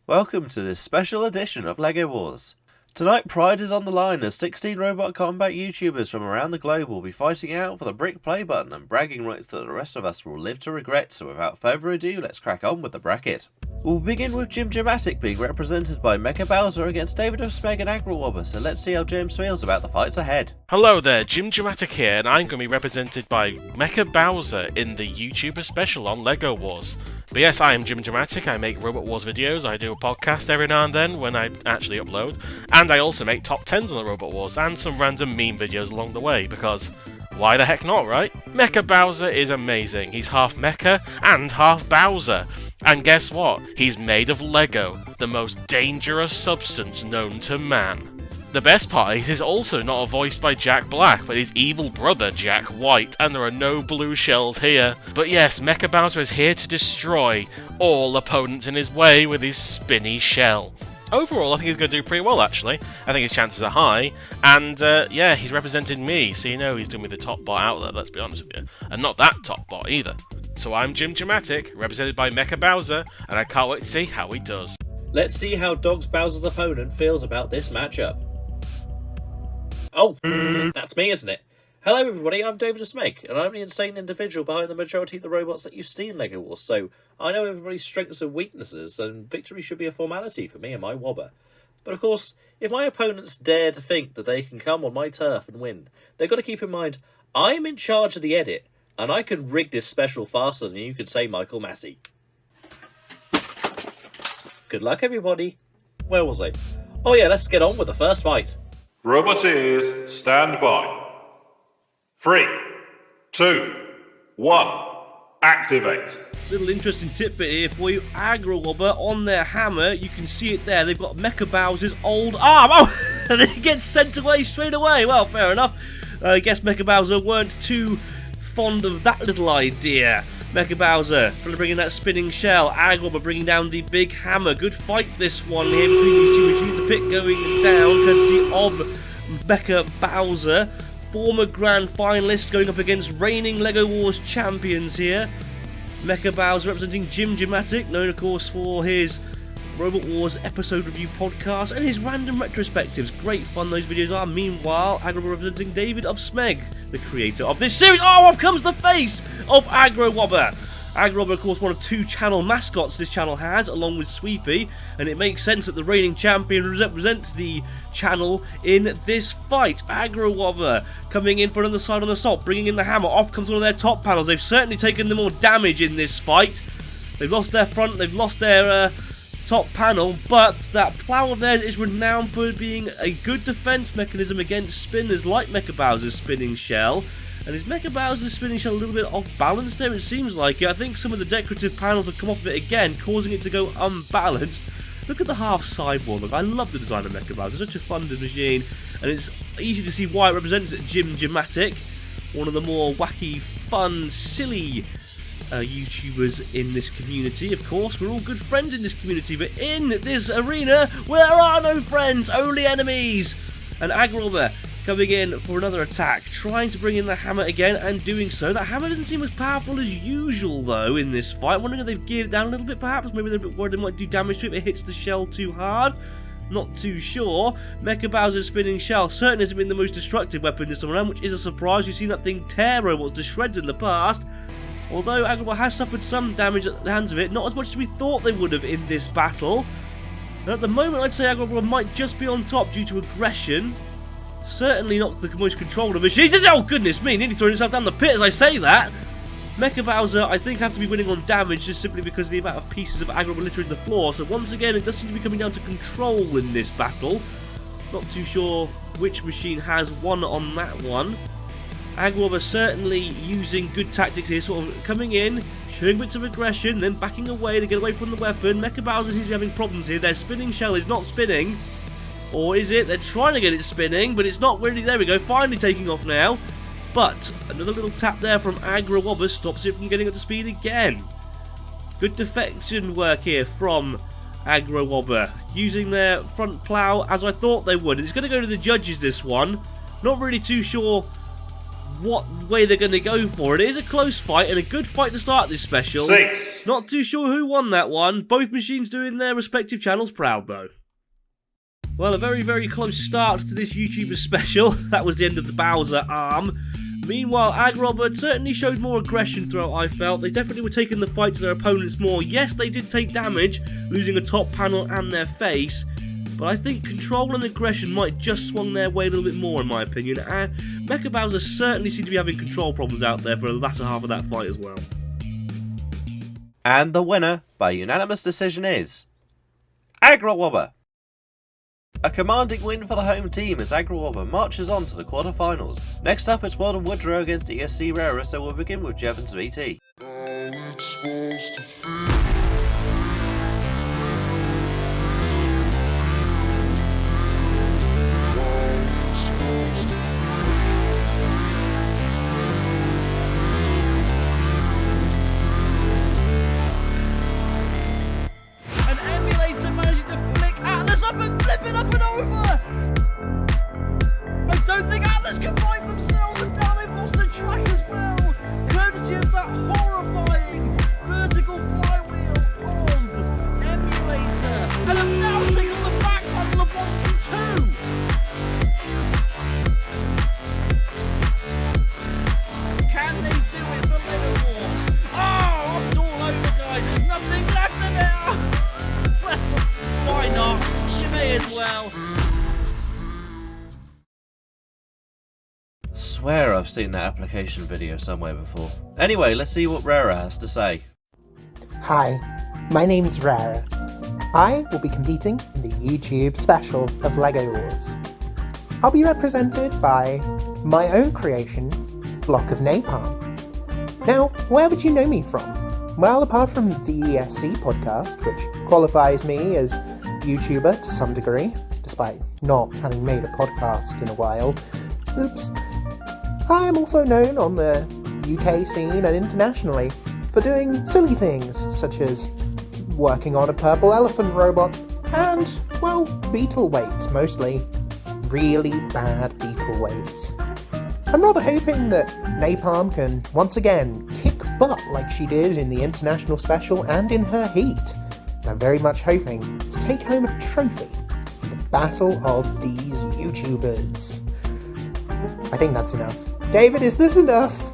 Welcome to this special edition of LEGO Wars. Tonight pride is on the line as 16 robot combat YouTubers from around the globe will be fighting out for the brick play button and bragging rights that the rest of us will live to regret, so without further ado let's crack on with the bracket. We'll begin with Jim Dramatic being represented by Mecca Bowser against David of Smeg and Agro, so let's see how James feels about the fights ahead. Hello there, Jim Dramatic here, and I'm going to be represented by Mecca Bowser in the YouTuber special on LEGO Wars. But yes, I am Jim Dramatic, I make Robot Wars videos, I do a podcast every now and then when I actually upload, and I also make top 10s on the Robot Wars and some random meme videos along the way, because why the heck not, right? Mecca Bowser is amazing. He's half Mecca and half Bowser. And guess what? He's made of Lego, the most dangerous substance known to man. The best part is he's also not voiced by Jack Black, but his evil brother Jack White, and there are no blue shells here. But yes, Mecca Bowser is here to destroy all opponents in his way with his spinny shell. Overall, I think he's going to do pretty well, actually. I think his chances are high, and yeah, he's representing me, so you know he's doing with the top bot out there, let's be honest with you. And not that top bot either. So I'm Jim Dramatic, represented by Mecca Bowser, and I can't wait to see how he does. Let's see how Dogs Bowser's opponent feels about this matchup. Oh, that's me, isn't it? Hello everybody, I'm David of Smeg, and I'm the insane individual behind the majority of the robots that you see in LEGO Wars, so I know everybody's strengths and weaknesses, and victory should be a formality for me and my wobber. But of course, if my opponents dare to think that they can come on my turf and win, they've got to keep in mind, I'm in charge of the edit, and I can rig this special faster than you could say Michael Massey. Good luck everybody. Where was I? Oh yeah, let's get on with the first fight. Roboteers, stand by. 3, 2, 1, activate. Little interesting tidbit here for you. Agro Wobber on their hammer, you can see it there. They've got Mecca Bowser's old arm. Oh, and it gets sent away straight away. Well, fair enough. I guess Mecca Bowser weren't too fond of that little idea. Mecca Bowser trying to bring in that spinning shell. Agro Wobber bringing down the big hammer. Good fight this one here between these two machines. The pit going down courtesy of Mecca Bowser. Former grand finalist going up against reigning LEGO Wars champions here. Mecca Bowser representing Jim Dramatic, known of course for his Robot Wars episode review podcast and his random retrospectives. Great fun those videos are. Meanwhile, Agro representing David of Smeg, the creator of this series. Oh, up comes the face of Agro Wobber. Agro Wobber, of course, one of two channel mascots this channel has, along with Sweepy, and it makes sense that the reigning champion represents the channel in this fight. Agro Wobber coming in for another side on assault, bringing in the hammer. Off comes one of their top panels. They've certainly taken the more damage in this fight. They've lost their front, they've lost their top panel, but that plow of theirs is renowned for being a good defense mechanism against spinners like Mecca Bowser's spinning shell. And is Mecca Bowser's spinning shell a little bit off balance there? It seems like it. I think some of the decorative panels have come off of it again, causing it to go unbalanced. Look at the half sideboard. Look, I love the design of Mecca Bowser. Such a fun machine, and it's easy to see why it represents Jim Dramatic, one of the more wacky, fun, silly YouTubers in this community. Of course, we're all good friends in this community, but in this arena, there are no friends, only enemies. And Agro Wobber coming in for another attack, trying to bring in the hammer again, and doing so. That hammer doesn't seem as powerful as usual, though, in this fight. I'm wondering if they've geared it down a little bit, perhaps. Maybe they're a bit worried it might do damage to it if it hits the shell too hard. Not too sure. Mecca Bowser's spinning shell certainly hasn't been the most destructive weapon this time around, which is a surprise. We've seen that thing tear robots to shreds in the past. Although Agro Wobber has suffered some damage at the hands of it, not as much as we thought they would have in this battle. And at the moment, I'd say Agro Wobber might just be on top due to aggression. Certainly not the most controlled of machines. Oh, goodness me, nearly throwing himself down the pit as I say that. Mecca Bowser, I think, has to be winning on damage just simply because of the amount of pieces of Agro Wobber littering the floor. So once again, it does seem to be coming down to control in this battle. Not too sure which machine has won on that one. Agro Wobber certainly using good tactics here, sort of coming in, showing bits of aggression, then backing away to get away from the weapon. Mecca Bowser seems to be having problems here. Their spinning shell is not spinning. Or is it? They're trying to get it spinning, but it's not really. There we go, finally taking off now. But another little tap there from Agro Wobber stops it from getting up to speed again. Good deflection work here from Agro Wobber, using their front plow as I thought they would. It's going to go to the judges this one. Not really too sure what way they're going to go for it. It is a close fight and a good fight to start this special. 6. Not too sure who won that one. Both machines doing their respective channels proud, though. Well, a very, very close start to this YouTuber special. That was the end of the Bowser arm. Meanwhile, AgRobot certainly showed more aggression throughout, I felt. They definitely were taking the fight to their opponents more. Yes, they did take damage, losing a top panel and their face. But I think control and aggression might just swung their way a little bit more, in my opinion. Mecha Bowser certainly seemed to be having control problems out there for the latter half of that fight as well. And the winner, by unanimous decision, is AgRobot. A commanding win for the home team as AgRobot marches on to the quarterfinals. Next up, it's Weldor MR2 against ESC Rara, so we'll begin with Jevons VT. An Emulator managed to flick Atlas up and flip it up and over! I don't think Atlas can find themselves, and now they've lost the track as well, courtesy of that horrifying vertical flywheel of Emulator, and have now taken the back panel of 1 and 2. Can they do it for Lego Wars? Oh, it's all over, guys. There's nothing left of it. Well, why not? You may as well. Swear I've seen that application video somewhere before. Anyway, let's see what Rara has to say. Hi, my name's Rara. I will be competing in the YouTube special of LEGO Wars. I'll be represented by my own creation, Block of Napalm. Now, where would you know me from? Well, apart from the ESC podcast, which qualifies me as YouTuber to some degree, despite not having made a podcast in a while. Oops. I am also known on the UK scene and internationally for doing silly things, such as working on a purple elephant robot and, well, beetle weights mostly. Really bad beetle weights. I'm rather hoping that Napalm can once again kick butt like she did in the international special and in her heat. And I'm very much hoping to take home a trophy for the battle of these YouTubers. I think that's enough. David, is this enough?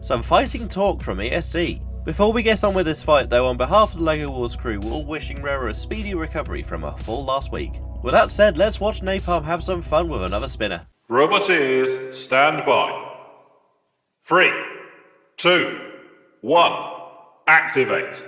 Some fighting talk from ESC. Before we get on with this fight though, on behalf of the LEGO Wars crew, we're all wishing Rara a speedy recovery from her fall last week. With that said, let's watch Napalm have some fun with another spinner. Roboteers, stand by. 3, 2, 1, activate.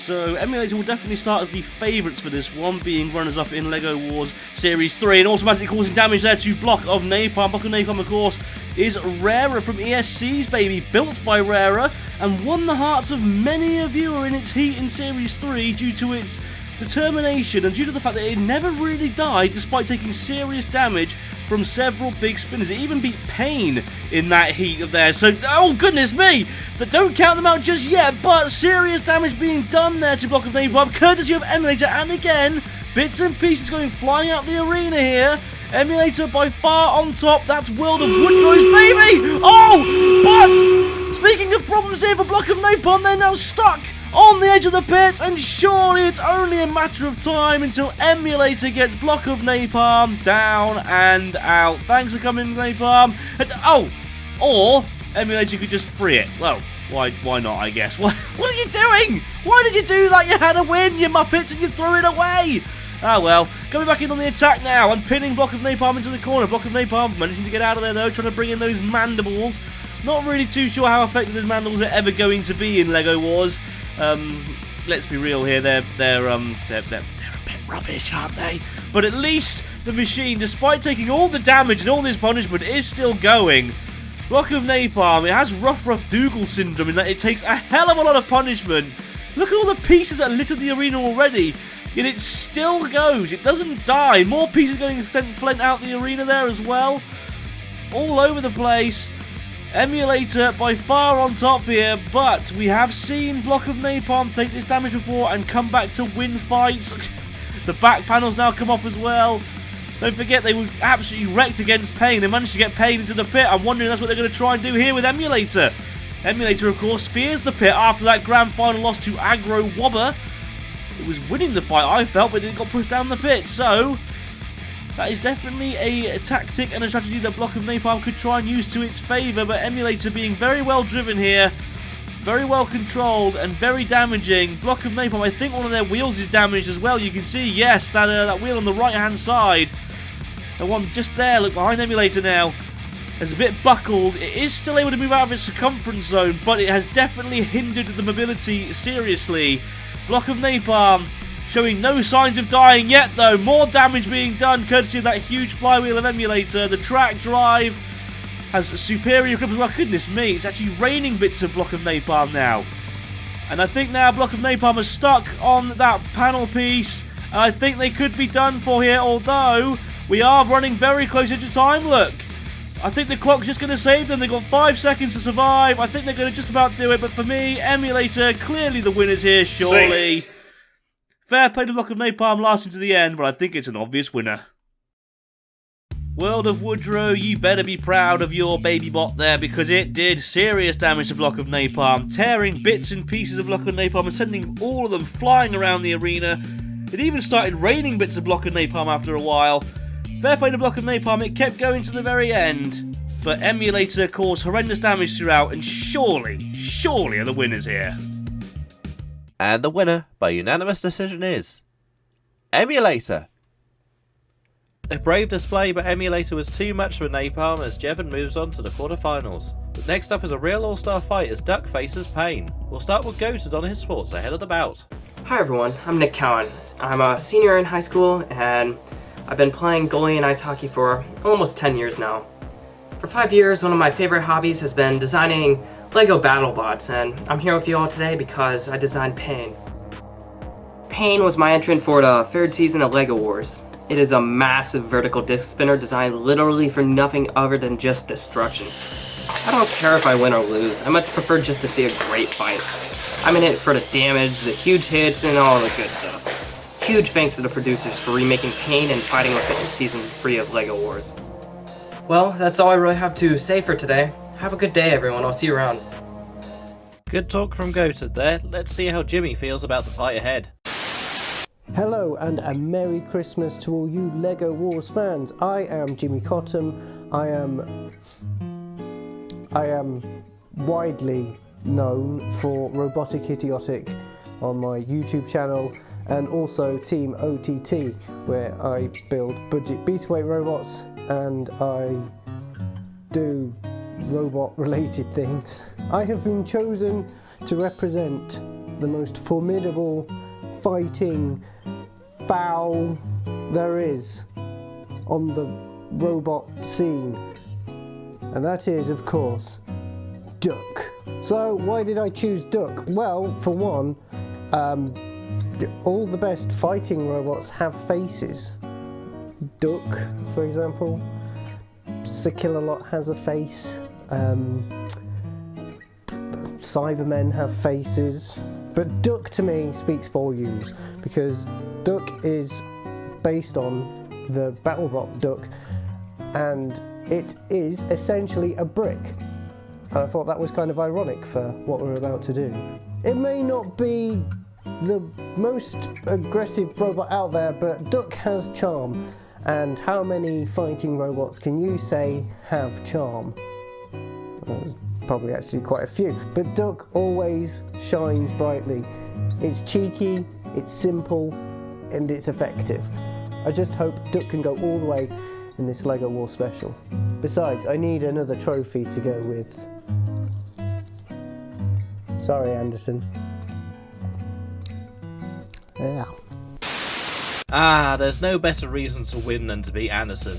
So, Emulator will definitely start as the favourites for this one, being runners-up in LEGO Wars Series 3, and automatically causing damage there to Block of Napalm. Block of Napalm, of course, is Rara from ESC's baby, built by Rara, and won the hearts of many a viewer in its heat in Series 3 due to its determination and due to the fact that it never really died despite taking serious damage from several big spinners. It even beat Pain in that heat of theirs. So, oh goodness me! But don't count them out just yet, but serious damage being done there to Block of Napalm, courtesy of Emulator, and again, bits and pieces going flying out the arena here. Emulator by far on top. That's World of Woodrow's baby! Oh! But, speaking of problems here for Block of Napalm, they're now stuck on the edge of the pit, and surely it's only a matter of time until Emulator gets Block of Napalm down and out. Thanks for coming, Napalm. Or Emulator could just free it. Well, why not, I guess. What are you doing? Why did you do that? You had a win, you muppets, and you threw it away. Ah well, coming back in on the attack now and pinning Block of Napalm into the corner. Block of Napalm managing to get out of there though, trying to bring in those mandibles. Not really too sure how effective those mandibles are ever going to be in LEGO Wars. Let's be real here, they're a bit rubbish, aren't they? But at least the machine, despite taking all the damage and all this punishment, is still going. Block of Napalm, it has Rough Dougal syndrome in that it takes a hell of a lot of punishment. Look at all the pieces that litter the arena already, yet it still goes. It doesn't die. More pieces getting flent out the arena there as well. All over the place. Emulator by far on top here, but we have seen Block of Napalm take this damage before and come back to win fights. The back panels now come off as well. Don't forget, they were absolutely wrecked against Pain. They managed to get Pain into the pit. I'm wondering if that's what they're going to try and do here with Emulator. Emulator, of course, fears the pit after that grand final loss to Aggro Wobber. It was winning the fight, I felt, but it got pushed down the pit. So, that is definitely a tactic and a strategy that Block of Napalm could try and use to its favour. But Emulator being very well driven here, very well controlled and very damaging. Block of Napalm, I think one of their wheels is damaged as well. You can see, yes, that wheel on the right-hand side. The one just there, look, behind Emulator now, is a bit buckled. It is still able to move out of its circumference zone, but it has definitely hindered the mobility seriously. Block of Napalm showing no signs of dying yet, though. More damage being done courtesy of that huge flywheel of Emulator. The track drive has superior grip as well. Goodness me, it's actually raining bits of Block of Napalm now. And I think now Block of Napalm is stuck on that panel piece. And I think they could be done for here, although we are running very close into time, look. I think the clock's just going to save them. They've got 5 seconds to survive. I think they're going to just about do it. But for me, Emulator, clearly the winners here, surely. 6. Fair play to Block of Napalm lasting to the end, but I think it's an obvious winner. World of Woodrow, you better be proud of your baby bot there, because it did serious damage to Block of Napalm, tearing bits and pieces of Block of Napalm and sending all of them flying around the arena. It even started raining bits of Block of Napalm after a while. Fair play to Block of Napalm, it kept going to the very end, but Emulator caused horrendous damage throughout, and surely are the winners here. And the winner, by unanimous decision, is Emulator. A brave display, but Emulator was too much for Napalm as Jevon moves on to the quarterfinals. But next up is a real all-star fight as Duck faces Pain. We'll start with Goated on his sports ahead of the bout. Hi everyone, I'm Nick Cowan. I'm a senior in high school and I've been playing goalie and ice hockey for almost 10 years now. For 5 years, one of my favorite hobbies has been designing LEGO BattleBots, and I'm here with you all today because I designed Pain. Pain was my entrant for the 3rd season of LEGO Wars. It is a massive vertical disc spinner designed literally for nothing other than just destruction. I don't care if I win or lose, I much prefer just to see a great fight. I'm in it for the damage, the huge hits, and all the good stuff. Huge thanks to the producers for remaking Pain and fighting with it in Season 3 of LEGO Wars. Well, that's all I really have to say for today. Have a good day everyone, I'll see you around. Good talk from Goated there. Let's see how Jimmy feels about the fight ahead. Hello and a Merry Christmas to all you LEGO Wars fans. I am Jimmy Cottam. I am widely known for Robotic Idiotic on my YouTube channel, and also Team OTT, where I build budget betaweight robots and I do robot related things. I have been chosen to represent the most formidable fighting foul there is on the robot scene, and that is, of course, Duck. So why did I choose Duck? Well, for one, all the best fighting robots have faces. Duck, for example, Sikillalot has a face, Cybermen have faces, but Duck to me speaks volumes because Duck is based on the BattleBot Duck, and it is essentially a brick. And I thought that was kind of ironic for what we're about to do. It may not be the most aggressive robot out there, but Duck has charm. And how many fighting robots can you say have charm? Well, there's probably actually quite a few. But Duck always shines brightly. It's cheeky, it's simple, and it's effective. I just hope Duck can go all the way in this LEGO War special. Besides, I need another trophy to go with. Sorry, Anderson. Yeah. Ah, there's no better reason to win than to beat Anderson.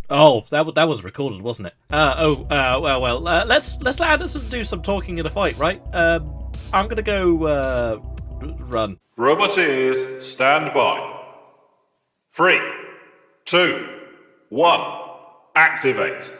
Oh, that was recorded, wasn't it? Well, let's let Anderson do some talking in a fight, right? I'm gonna go, run. Roboteers, stand by. 3, 2, 1, activate.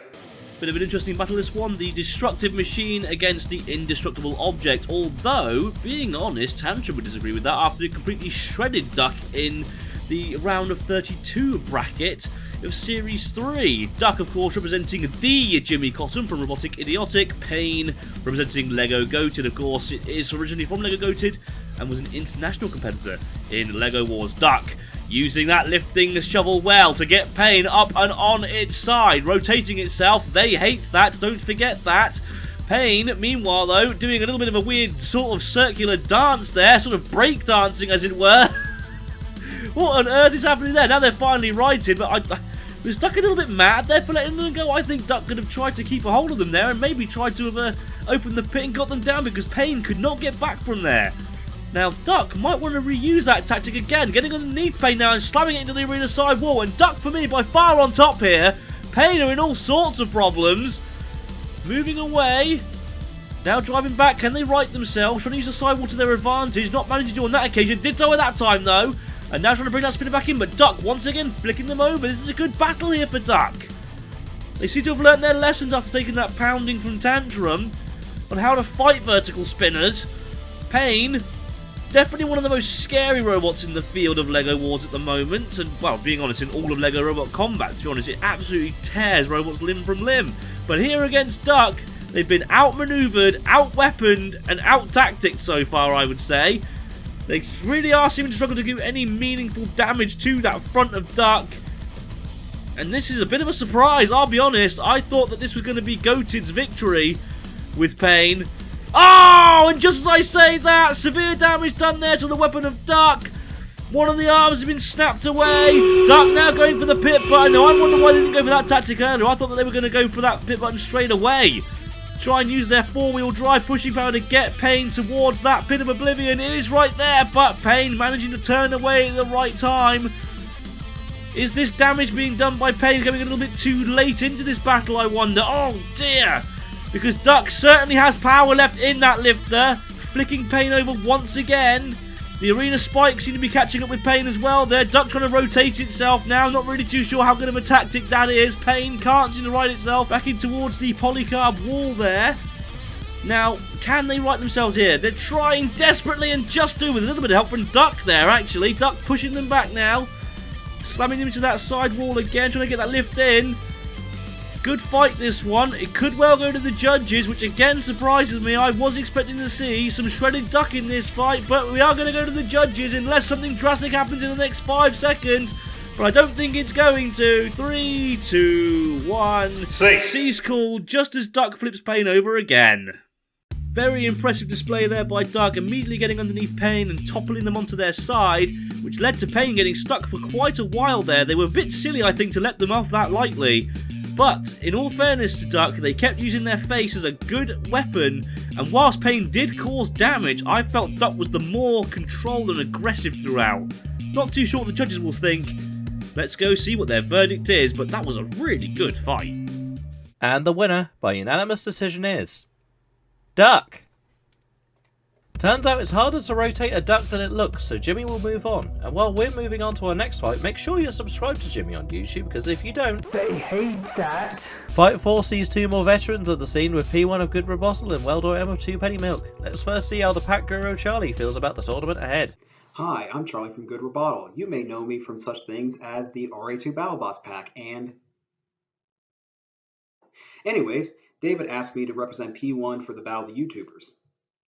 Bit of an interesting battle this one, the destructive machine against the indestructible object, although, being honest, Tantrum would disagree with that after he completely shredded Duck in the round of 32 bracket of Series 3. Duck, of course, representing the Jimmy Cotton from Robotic Idiotic. Pain representing Lego Goated, of course. It is originally from Lego Goated and was an international competitor in Lego Wars. Duck using that lifting shovel well to get Pain up and on its side, rotating itself. They hate that, don't forget that. Pain, meanwhile, though, doing a little bit of a weird sort of circular dance there, sort of break dancing, as it were. What on earth is happening there? Now they're finally righted, but I was Duck a little bit mad there for letting them go. I think Duck could have tried to keep a hold of them there and maybe tried to have opened the pit and got them down, because Pain could not get back from there. Now, Duck might want to reuse that tactic again, getting underneath Pain now and slamming it into the arena side wall. And Duck, for me, by far on top here. Pain are in all sorts of problems. Moving away. Now driving back. Can they right themselves? Trying to use the sidewall to their advantage. Not managing to do on that occasion. Did so at that time, though. And now trying to bring that spinner back in. But Duck, once again, flicking them over. This is a good battle here for Duck. They seem to have learned their lessons after taking that pounding from Tantrum on how to fight vertical spinners. Pain, definitely one of the most scary robots in the field of LEGO Wars at the moment. And, well, being honest, in all of LEGO Robot Combat, to be honest, it absolutely tears robots limb from limb. But here against Duck, they've been outmaneuvered, out-weaponed, and out-tacticked so far, I would say. They really are seeming to struggle to do any meaningful damage to that front of Duck. And this is a bit of a surprise, I'll be honest. I thought that this was going to be Goated's victory with Pain. Oh, and just as I say that, severe damage done there to the weapon of Duck. One of the arms has been snapped away. Duck now going for the pit button. Now, I wonder why they didn't go for that tactic earlier. I thought that they were going to go for that pit button straight away. Try and use their four-wheel drive pushing power to get Pain towards that pit of oblivion. It is right there, but Pain managing to turn away at the right time. Is this damage being done by Pain coming a little bit too late into this battle, I wonder? Oh, dear. Because Duck certainly has power left in that lifter. Flicking Pain over once again. The arena spikes seem to be catching up with Pain as well there. Duck trying to rotate itself now. Not really too sure how good of a tactic that is. Pain can't seem to right itself back in towards the polycarb wall there. Now, can they right themselves here? They're trying desperately and just do with a little bit of help from Duck there, actually. Duck pushing them back now. Slamming them into that side wall again, trying to get that lift in. Good fight, this one. It could well go to the judges, which again surprises me. I was expecting to see some shredded Duck in this fight, but we are going to go to the judges unless something drastic happens in the next 5 seconds. But I don't think it's going to. 3, 2, 1. Cease called just as Duck flips Pain over again. Very impressive display there by Duck, immediately getting underneath Pain and toppling them onto their side, which led to Pain getting stuck for quite a while there. They were a bit silly, I think, to let them off that lightly. But, in all fairness to Duck, they kept using their face as a good weapon, and whilst Pain did cause damage, I felt Duck was the more controlled and aggressive throughout. Not too sure what the judges will think. Let's go see what their verdict is, but that was a really good fight. And the winner, by unanimous decision, is Duck. Turns out it's harder to rotate a Duck than it looks, so Jimmy will move on. And while we're moving on to our next fight, make sure you're subscribed to Jimmy on YouTube, because if you don't, They hate that. Fight 4 sees 2 more veterans of the scene with P1 of Good Rebottle and Weldor MR2 Penny Milk. Let's first see how the Pack Guru Charlie feels about the tournament ahead. Hi, I'm Charlie from Good Rebottle. You may know me from such things as the RA2 Battle Boss pack and... Anyways, David asked me to represent P1 for the Battle of the YouTubers.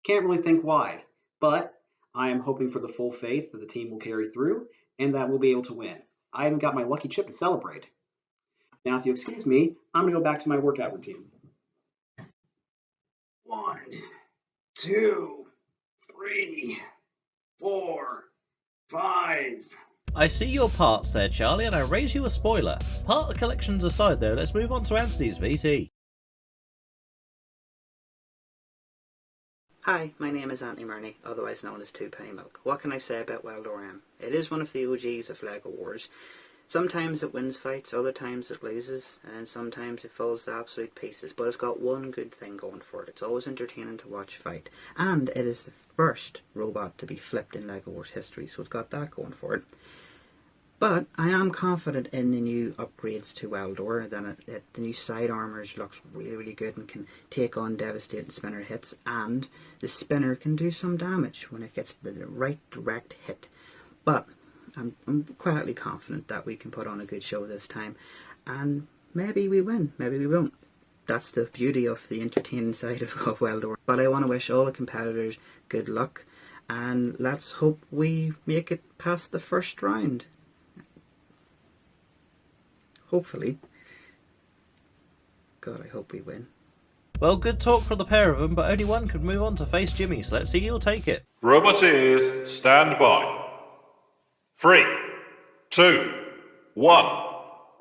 Can't really think why, but I am hoping for the full faith that the team will carry through and that we'll be able to win. I even got my lucky chip to celebrate. Now, if you excuse me, I'm going to go back to my workout routine. 1, 2, 3, 4, 5. I see your parts there, Charlie, and I raise you a spoiler. Part collections aside though, let's move on to Anthony's VT. Hi, my name is Anthony Murney, otherwise known as 2 Penny Milk. What can I say about Weldor M? It is one of the OGs of LEGO Wars. Sometimes it wins fights, other times it loses, and sometimes it falls to absolute pieces, but it's got one good thing going for it. It's always entertaining to watch fight, and it is the first robot to be flipped in LEGO Wars history, so it's got that going for it. But I am confident in the new upgrades to Weldor, that the new side armours looks really, really good and can take on devastating spinner hits, and the spinner can do some damage when it gets the right direct hit. But I'm quietly confident that we can put on a good show this time, and maybe we win, maybe we won't. That's the beauty of the entertaining side of Weldor. But I want to wish all the competitors good luck, and let's hope we make it past the first round. Hopefully. God, I hope we win. Well, good talk from the pair of them, but only one could move on to face Jimmy, so let's see who'll take it. Roboteers, stand by. 3, 2, 1,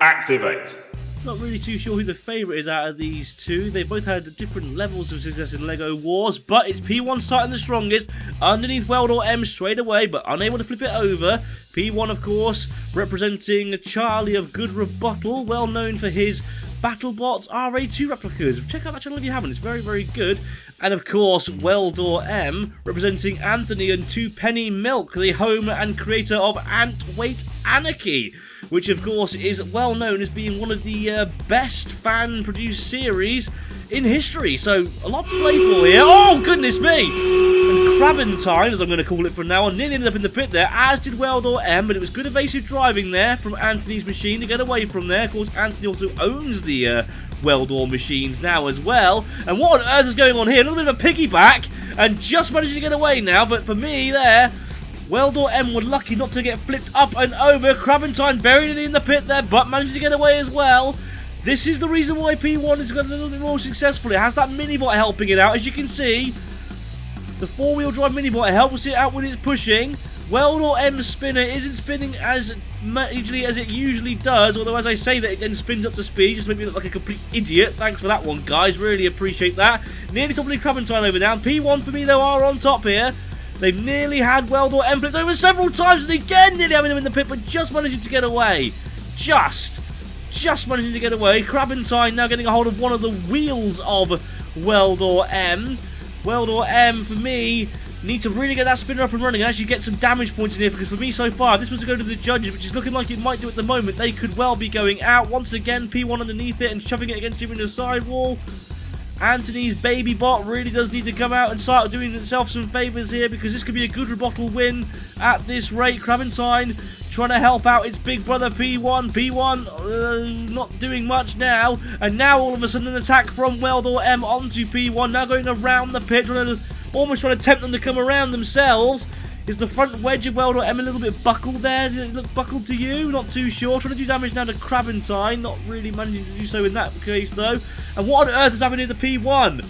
activate. Not really too sure who the favourite is out of these two. They both had different levels of success in LEGO Wars, but it's P1 starting the strongest, underneath Weldor M straight away, but unable to flip it over. P1, of course, representing Charlie of Good Rebuttal, well known for his BattleBots RA2 replicas. Check out that channel if you haven't, it's very, very good. And of course, Weldor M, representing Anthony and Two Penny Milk, the home and creator of Ant Weight Anarchy, which of course is well known as being one of the best fan-produced series in history. So, a lot to play for here. Oh, goodness me! And Crabentine, as I'm going to call it from now on, nearly ended up in the pit there, as did Weldor M, but it was good evasive driving there from Anthony's machine to get away from there. Of course, Anthony also owns the Weldor machines now as well. And what on earth is going on here? A little bit of a piggyback, and just managing to get away now, but for me there, Weldor M were lucky not to get flipped up and over. Crabentine buried it in the pit there, but managed to get away as well. This is the reason why P1 has got a little bit more successful. It has that mini-bot helping it out. As you can see, the four-wheel drive mini-bot helps it out when it's pushing. Weldor M's spinner isn't spinning as easily as it usually does, although as I say that, it then spins up to speed, just make me look like a complete idiot. Thanks for that one, guys. Really appreciate that. Nearly toppling Crabentine over now. P1 for me, though, are on top here. They've nearly had Weldor M flipped over several times, and again nearly having them in the pit, but just managing to get away. Just managing to get away. Crabentine now getting a hold of one of the wheels of Weldor M. Weldor M, for me, need to really get that spinner up and running and actually get some damage points in here, because for me so far, if this was to go to the judges, which is looking like it might do at the moment, they could well be going out. Once again, P1 underneath it and shoving it against him in the sidewall. Anthony's baby bot really does need to come out and start doing itself some favours here, because this could be a good rebuttal win at this rate. Crabentine trying to help out its big brother P1. P1 not doing much now, and now all of a sudden an attack from Weldor M onto P1, now going around the pit, almost trying to tempt them to come around themselves. Is the front wedge of Weldor M a little bit buckled there? Did it look buckled to you? Not too sure. Trying to do damage now to Crabentine. Not really managing to do so in that case, though. And what on earth is happening to P1?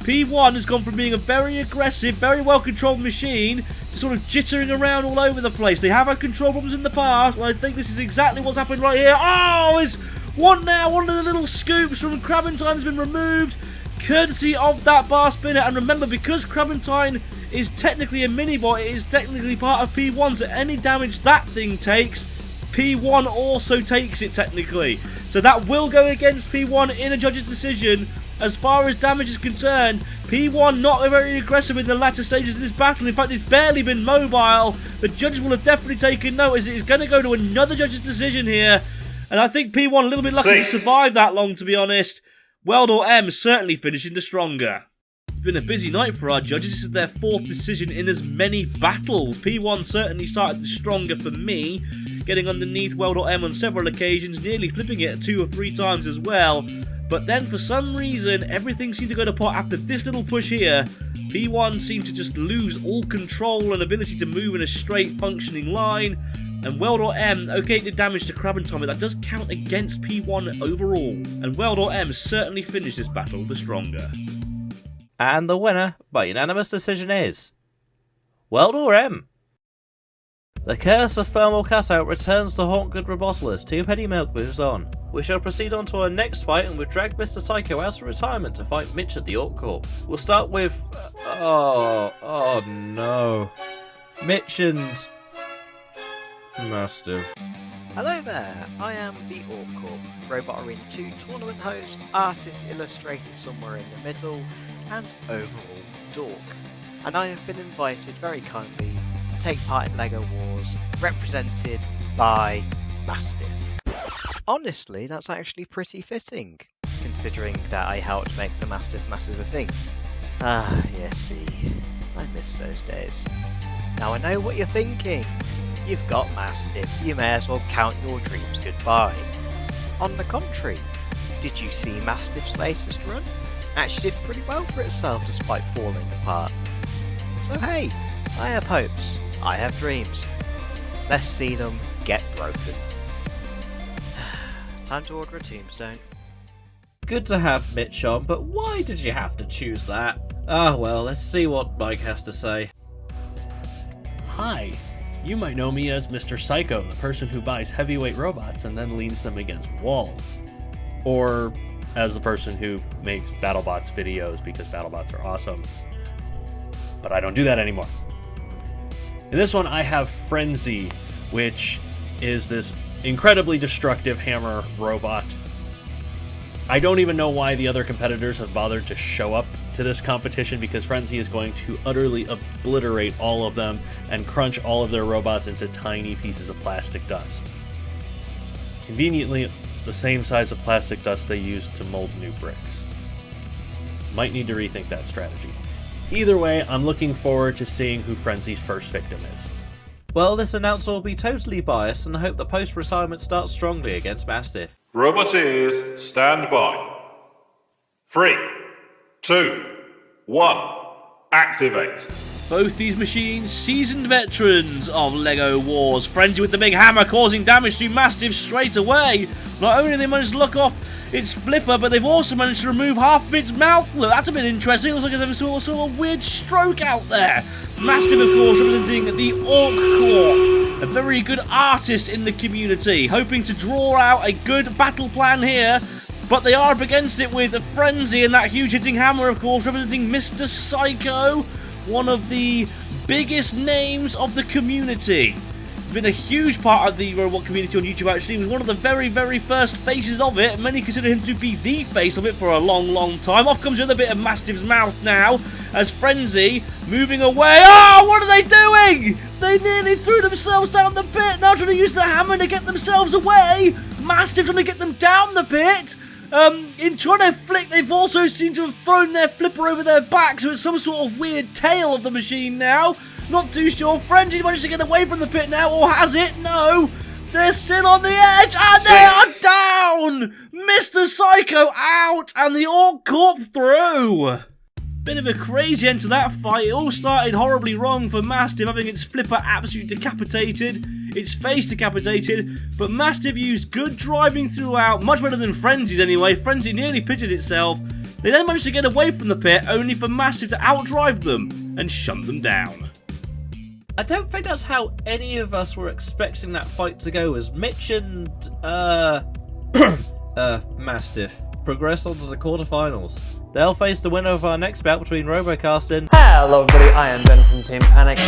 P1 has gone from being a very aggressive, very well-controlled machine to sort of jittering around all over the place. They have had control problems in the past, and I think this is exactly what's happened right here. Oh, it's one now. One of the little scoops from Crabentine has been removed, courtesy of that bar spinner. And remember, because Crabentine is technically a mini-bot, it is technically part of P1, so any damage that thing takes, P1 also takes it technically. So that will go against P1 in a judge's decision. As far as damage is concerned, P1 not very aggressive in the latter stages of this battle. In fact, it's barely been mobile. The judges will have definitely taken notice. It is going to go to another judge's decision here. And I think P1 a little bit lucky to survive that long, to be honest. Weldor M certainly finishing the stronger. It's been a busy night for our judges. This is their fourth decision in as many battles. P1 certainly started the stronger for me, getting underneath Weldor M on several occasions, nearly flipping it 2 or 3 times as well. But then for some reason, everything seemed to go to pot after this little push here. P1 seemed to just lose all control and ability to move in a straight functioning line. And Weldor M, okay, it did damage to Crabentine, but that does count against P1 overall. And Weldor M certainly finished this battle the stronger. And the winner, by unanimous decision, is Weldor M. The curse of thermal cutout returns to haunt Good Rebuttal as Two Penny Milk moves on. We shall proceed on to our next fight, and we've dragged Mr. Psycho out of retirement to fight Mitch at the Orc Corp. We'll start with... Oh no. Mitch and... Mastiff. Hello there, I am the Orc Corp, Robot Arena 2 tournament host, artist, illustrator somewhere in the middle, and overall dork. And I have been invited very kindly to take part in LEGO Wars, represented by Mastiff. Honestly, that's actually pretty fitting, considering that I helped make the Mastiff massive a thing. Ah, yes, see, I miss those days. Now I know what you're thinking. you've got Mastiff, you may as well count your dreams goodbye. On the contrary, did you see Mastiff's latest run? Actually did pretty well for itself despite falling apart. So hey, I have hopes, I have dreams. Let's see them get broken. Time to order a tombstone. Good to have Mitch on, but why did you have to choose that? Ah well, let's see what Mike has to say. Hi, you might know me as Mr. Psycho, the person who buys heavyweight robots and then leans them against walls. Or as the person who makes BattleBots videos because BattleBots are awesome. But I don't do that anymore. In this one, I have Frenzy, which is this incredibly destructive hammer robot. I don't even know why the other competitors have bothered to show up to this competition, because Frenzy is going to utterly obliterate all of them and crunch all of their robots into tiny pieces of plastic dust. Conveniently, the same size of plastic dust they use to mold new bricks. Might need to rethink that strategy. Either way, I'm looking forward to seeing who Frenzy's first victim is. Well, this announcer will be totally biased, and I hope the post-retirement starts strongly against Mastiff. Roboteers, stand by. 3, 2, 1, activate. Both these machines, seasoned veterans of LEGO Wars. Frenzy with the big hammer causing damage to Mastiff straight away. Not only did they manage to lock off its flipper, but they've also managed to remove half of its mouth. Look, that's a bit interesting. It looks like there's sort of a weird stroke out there. Mastiff, of course, representing the Orc Corps. A very good artist in the community, hoping to draw out a good battle plan here. But they are up against it with a Frenzy and that huge hitting hammer, of course, representing Mr. Psycho, one of the biggest names of the community. He's been a huge part of the robot community on YouTube, actually. He was one of the very, very first faces of it. Many consider him to be the face of it for a long, long time. Off comes the other bit of Mastiff's mouth now, as Frenzy moving away. Oh, what are they doing? They nearly threw themselves down the pit, now trying to use the hammer to get themselves away. Mastiff trying to get them down the pit. In trying to flick, they've also seemed to have thrown their flipper over their back, so it's some sort of weird tail of the machine now. Not too sure. Frenzy's managed to get away from the pit now, or has it? No. They're still on the edge, and they are down! Mr. Psycho out, and the Orc Corp through. Bit of a crazy end to that fight. It all started horribly wrong for Mastiff, having its flipper absolutely decapitated, its face decapitated, but Mastiff used good driving throughout, much better than Frenzy's anyway. Frenzy nearly pitted itself. They then managed to get away from the pit, only for Mastiff to outdrive them and shunt them down. I don't think that's how any of us were expecting that fight to go, as Mitch and, Mastiff progress on to the quarterfinals. They'll face the winner of our next bout between Robocast and... Hello everybody, I am Ben from Team Panic.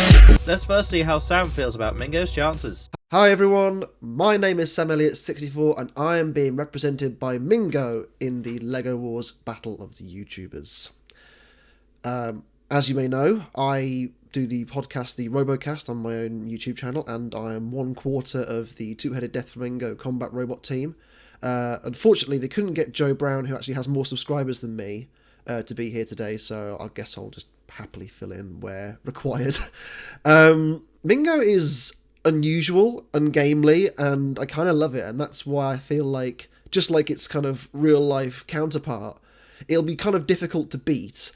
Let's first see how Sam feels about Mingo's chances. Hi everyone, my name is Sam Elliott64 and I am being represented by Mingo in the LEGO Wars Battle of the YouTubers. As you may know, I do the podcast, the Robocast, on my own YouTube channel, and I am 1/4 of the two-headed Death Flamingo combat robot team. Unfortunately, they couldn't get Joe Brown, who actually has more subscribers than me, to be here today, so I guess I'll just happily fill in where required. Mingo is unusual, ungamely, and I kind of love it, and that's why I feel like, just like its kind of real-life counterpart, it'll be kind of difficult to beat.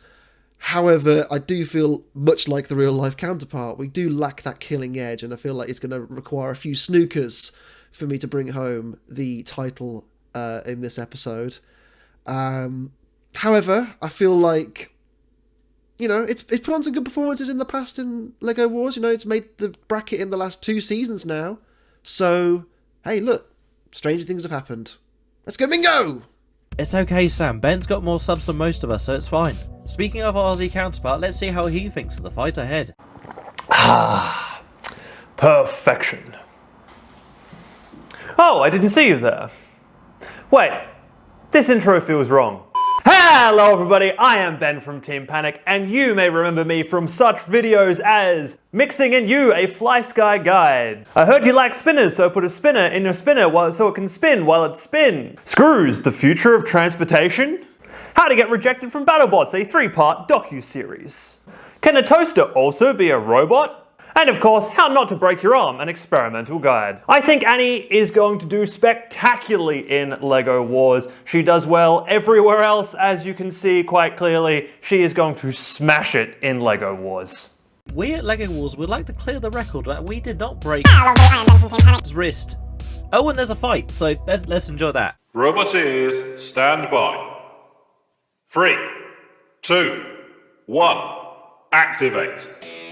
However, I do feel much like the real-life counterpart. We do lack that killing edge, and I feel like it's going to require a few snookers for me to bring home the title in this episode. However, I feel like, you know, it's put on some good performances in the past in LEGO Wars. You know, it's made the bracket in the last 2 seasons now. So, hey, look, stranger things have happened. Let's go, Mingo! It's okay, Sam. Ben's got more subs than most of us, so it's fine. Speaking of our Aussie counterpart, let's see how he thinks of the fight ahead. Ah, perfection. Oh, I didn't see you there. Wait, this intro feels wrong. Hello everybody, I am Ben from Team Panic, and you may remember me from such videos as Mixing and You, a Fly Sky Guide. I heard you like spinners, so I put a spinner in your spinner so it can spin while it spins. Screws, the future of transportation. How to get rejected from BattleBots, a 3-part docu-series. Can a toaster also be a robot? And of course, How Not to Break Your Arm, an experimental guide. I think Annie is going to do spectacularly in LEGO Wars. She does well everywhere else, as you can see quite clearly. She is going to smash it in LEGO Wars. We at LEGO Wars would like to clear the record that we did not break his wrist. Oh, and there's a fight, so let's enjoy that. Roboteers, stand by. 3, 2, 1, activate.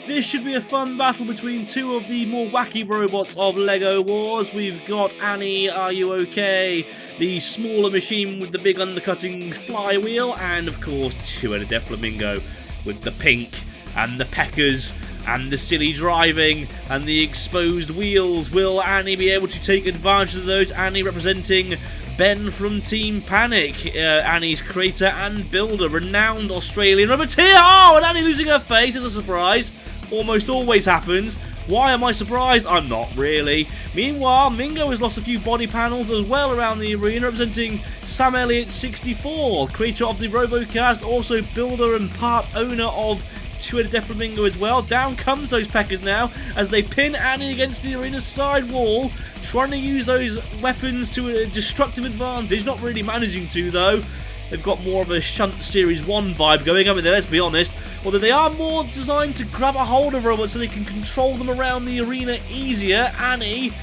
This should be a fun battle between two of the more wacky robots of LEGO Wars. We've got Annie, Are You OK? The smaller machine with the big undercutting flywheel, and of course two-headed Deaf Flamingo with the pink and the peckers and the silly driving and the exposed wheels. Will Annie be able to take advantage of those? Annie representing Ben from Team Panic, Annie's creator and builder, renowned Australian roboteer. Oh, and Annie losing her face is a surprise. Almost always happens. Why am I surprised? I'm not really. Meanwhile, Mingo has lost a few body panels as well around the arena, representing Sam Elliott 64, creator of the RoboCast, also builder and part owner of Two-Headed Deaf Flamingo as well. Down comes those peckers now as they pin Annie against the arena's side wall, trying to use those weapons to a destructive advantage. Not really managing to, though. They've got more of a Shunt Series 1 vibe going on with there, let's be honest. Although they are more designed to grab a hold of robots so they can control them around the arena easier. Annie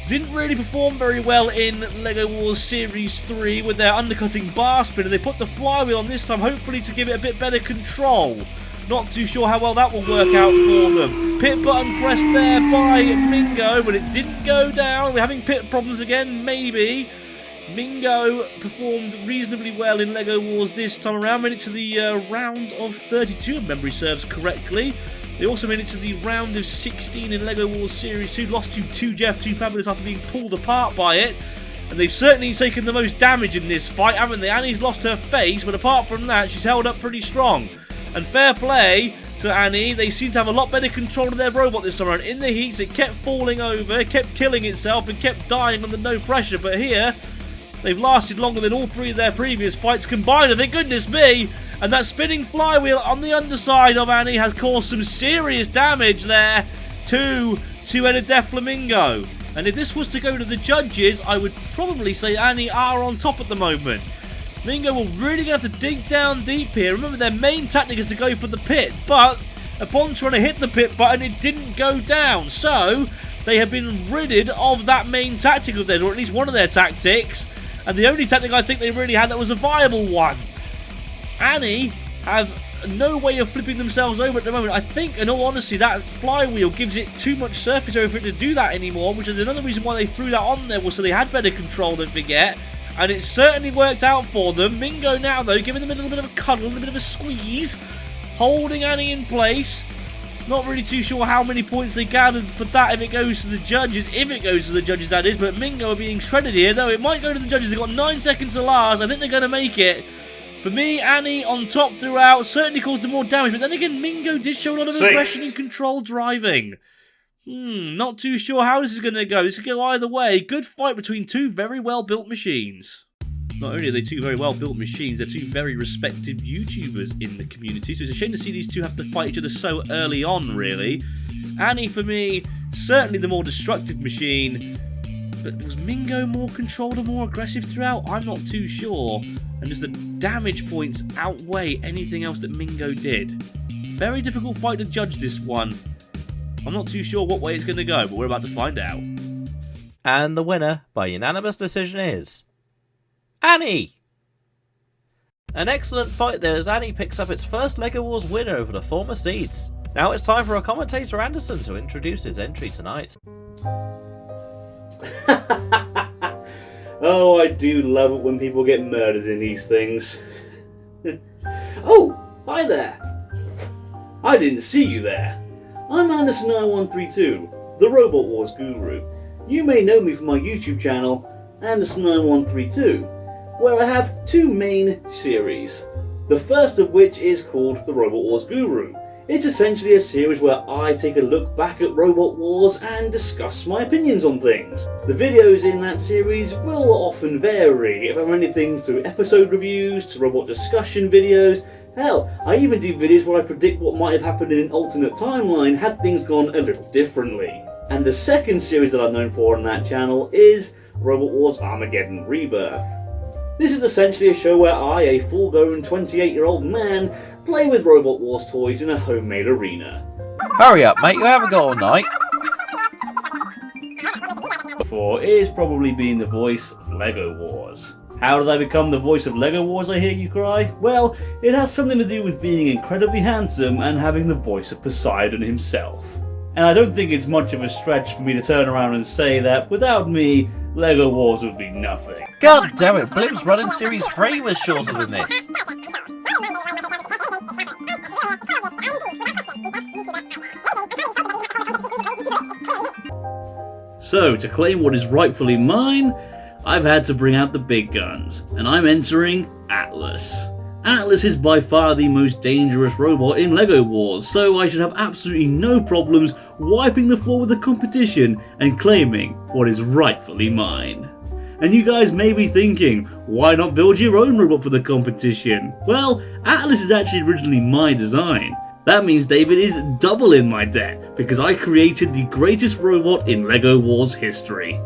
didn't really perform very well in LEGO Wars Series 3 with their undercutting bar spin, and they put the flywheel on this time, hopefully to give it a bit better control. Not too sure how well that will work out for them. Pit button pressed there by Mingo, but it didn't go down. We're having pit problems again, maybe. Mingo performed reasonably well in LEGO Wars this time around. Made it to the round of 32, if memory serves correctly. They also made it to the round of 16 in LEGO Wars Series 2. Lost to 2 Jeff, 2 Fabulous after being pulled apart by it. And they've certainly taken the most damage in this fight, haven't they? Annie's lost her face, but apart from that, she's held up pretty strong. And fair play to Annie, they seem to have a lot better control of their robot this time around. In the heats, it kept falling over, it kept killing itself, and kept dying under no pressure. But here, they've lasted longer than all three of their previous fights combined, and thank goodness me! And that spinning flywheel on the underside of Annie has caused some serious damage there to Two-Headed Deaf Flamingo. And if this was to go to the judges, I would probably say Annie are on top at the moment. Mingo will really have to dig down deep here. Remember, their main tactic is to go for the pit, but upon trying to hit the pit button, it didn't go down. So, they have been ridded of that main tactic of theirs, or at least one of their tactics. And the only tactic I think they really had that was a viable one. Annie have no way of flipping themselves over at the moment. I think, in all honesty, that flywheel gives it too much surface area for it to do that anymore, which is another reason why they threw that on there, was so they had better control, don't forget. And it certainly worked out for them. Mingo now, though, giving them a little bit of a cuddle, a little bit of a squeeze, holding Annie in place. Not really too sure how many points they gathered for that if it goes to the judges. If it goes to the judges, that is. But Mingo are being shredded here, though it might go to the judges. They've got 9 seconds to last. I think they're going to make it. For me, Annie on top throughout certainly caused them more damage. But then again, Mingo did show a lot of aggression and control driving. Not too sure how this is going to go. This could go either way. Good fight between two very well-built machines. Not only are they two very well-built machines, they're two very respected YouTubers in the community. So it's a shame to see these two have to fight each other so early on, really. Annie, for me, certainly the more destructive machine. But was Mingo more controlled and more aggressive throughout? I'm not too sure. And does the damage points outweigh anything else that Mingo did? Very difficult fight to judge this one. I'm not too sure what way it's going to go, but we're about to find out. And the winner, by unanimous decision, is Annie! An excellent fight there as Annie picks up its first LEGO Wars win over the former seeds. Now it's time for our commentator Anderson to introduce his entry tonight. Oh, I do love it when people get murdered in these things. Oh, hi there! I didn't see you there. I'm Anderson9132, the Robot Wars guru. You may know me from my YouTube channel, Anderson9132, where I have 2 main series. The first of which is called the Robot Wars Guru. It's essentially a series where I take a look back at Robot Wars and discuss my opinions on things. The videos in that series will often vary, from anything to episode reviews, to robot discussion videos, Hell, I even do videos where I predict what might have happened in an alternate timeline had things gone a little differently. And the second series that I'm known for on that channel is Robot Wars Armageddon Rebirth. This is essentially a show where I, a full-grown 28-year-old man, play with Robot Wars toys in a homemade arena. Hurry up, mate, you haven't got all night. Before is probably being the voice of LEGO Wars. How did I become the voice of LEGO Wars, I hear you cry? Well, it has something to do with being incredibly handsome and having the voice of Poseidon himself. And I don't think it's much of a stretch for me to turn around and say that without me, LEGO Wars would be nothing. God damn it, Blim's Running Series 3 was shorter than this. So, to claim what is rightfully mine, I've had to bring out the big guns, and I'm entering Atlas. Atlas is by far the most dangerous robot in LEGO Wars, so I should have absolutely no problems wiping the floor with the competition and claiming what is rightfully mine. And you guys may be thinking, why not build your own robot for the competition? Well, Atlas is actually originally my design. That means David is double in my debt, because I created the greatest robot in LEGO Wars history.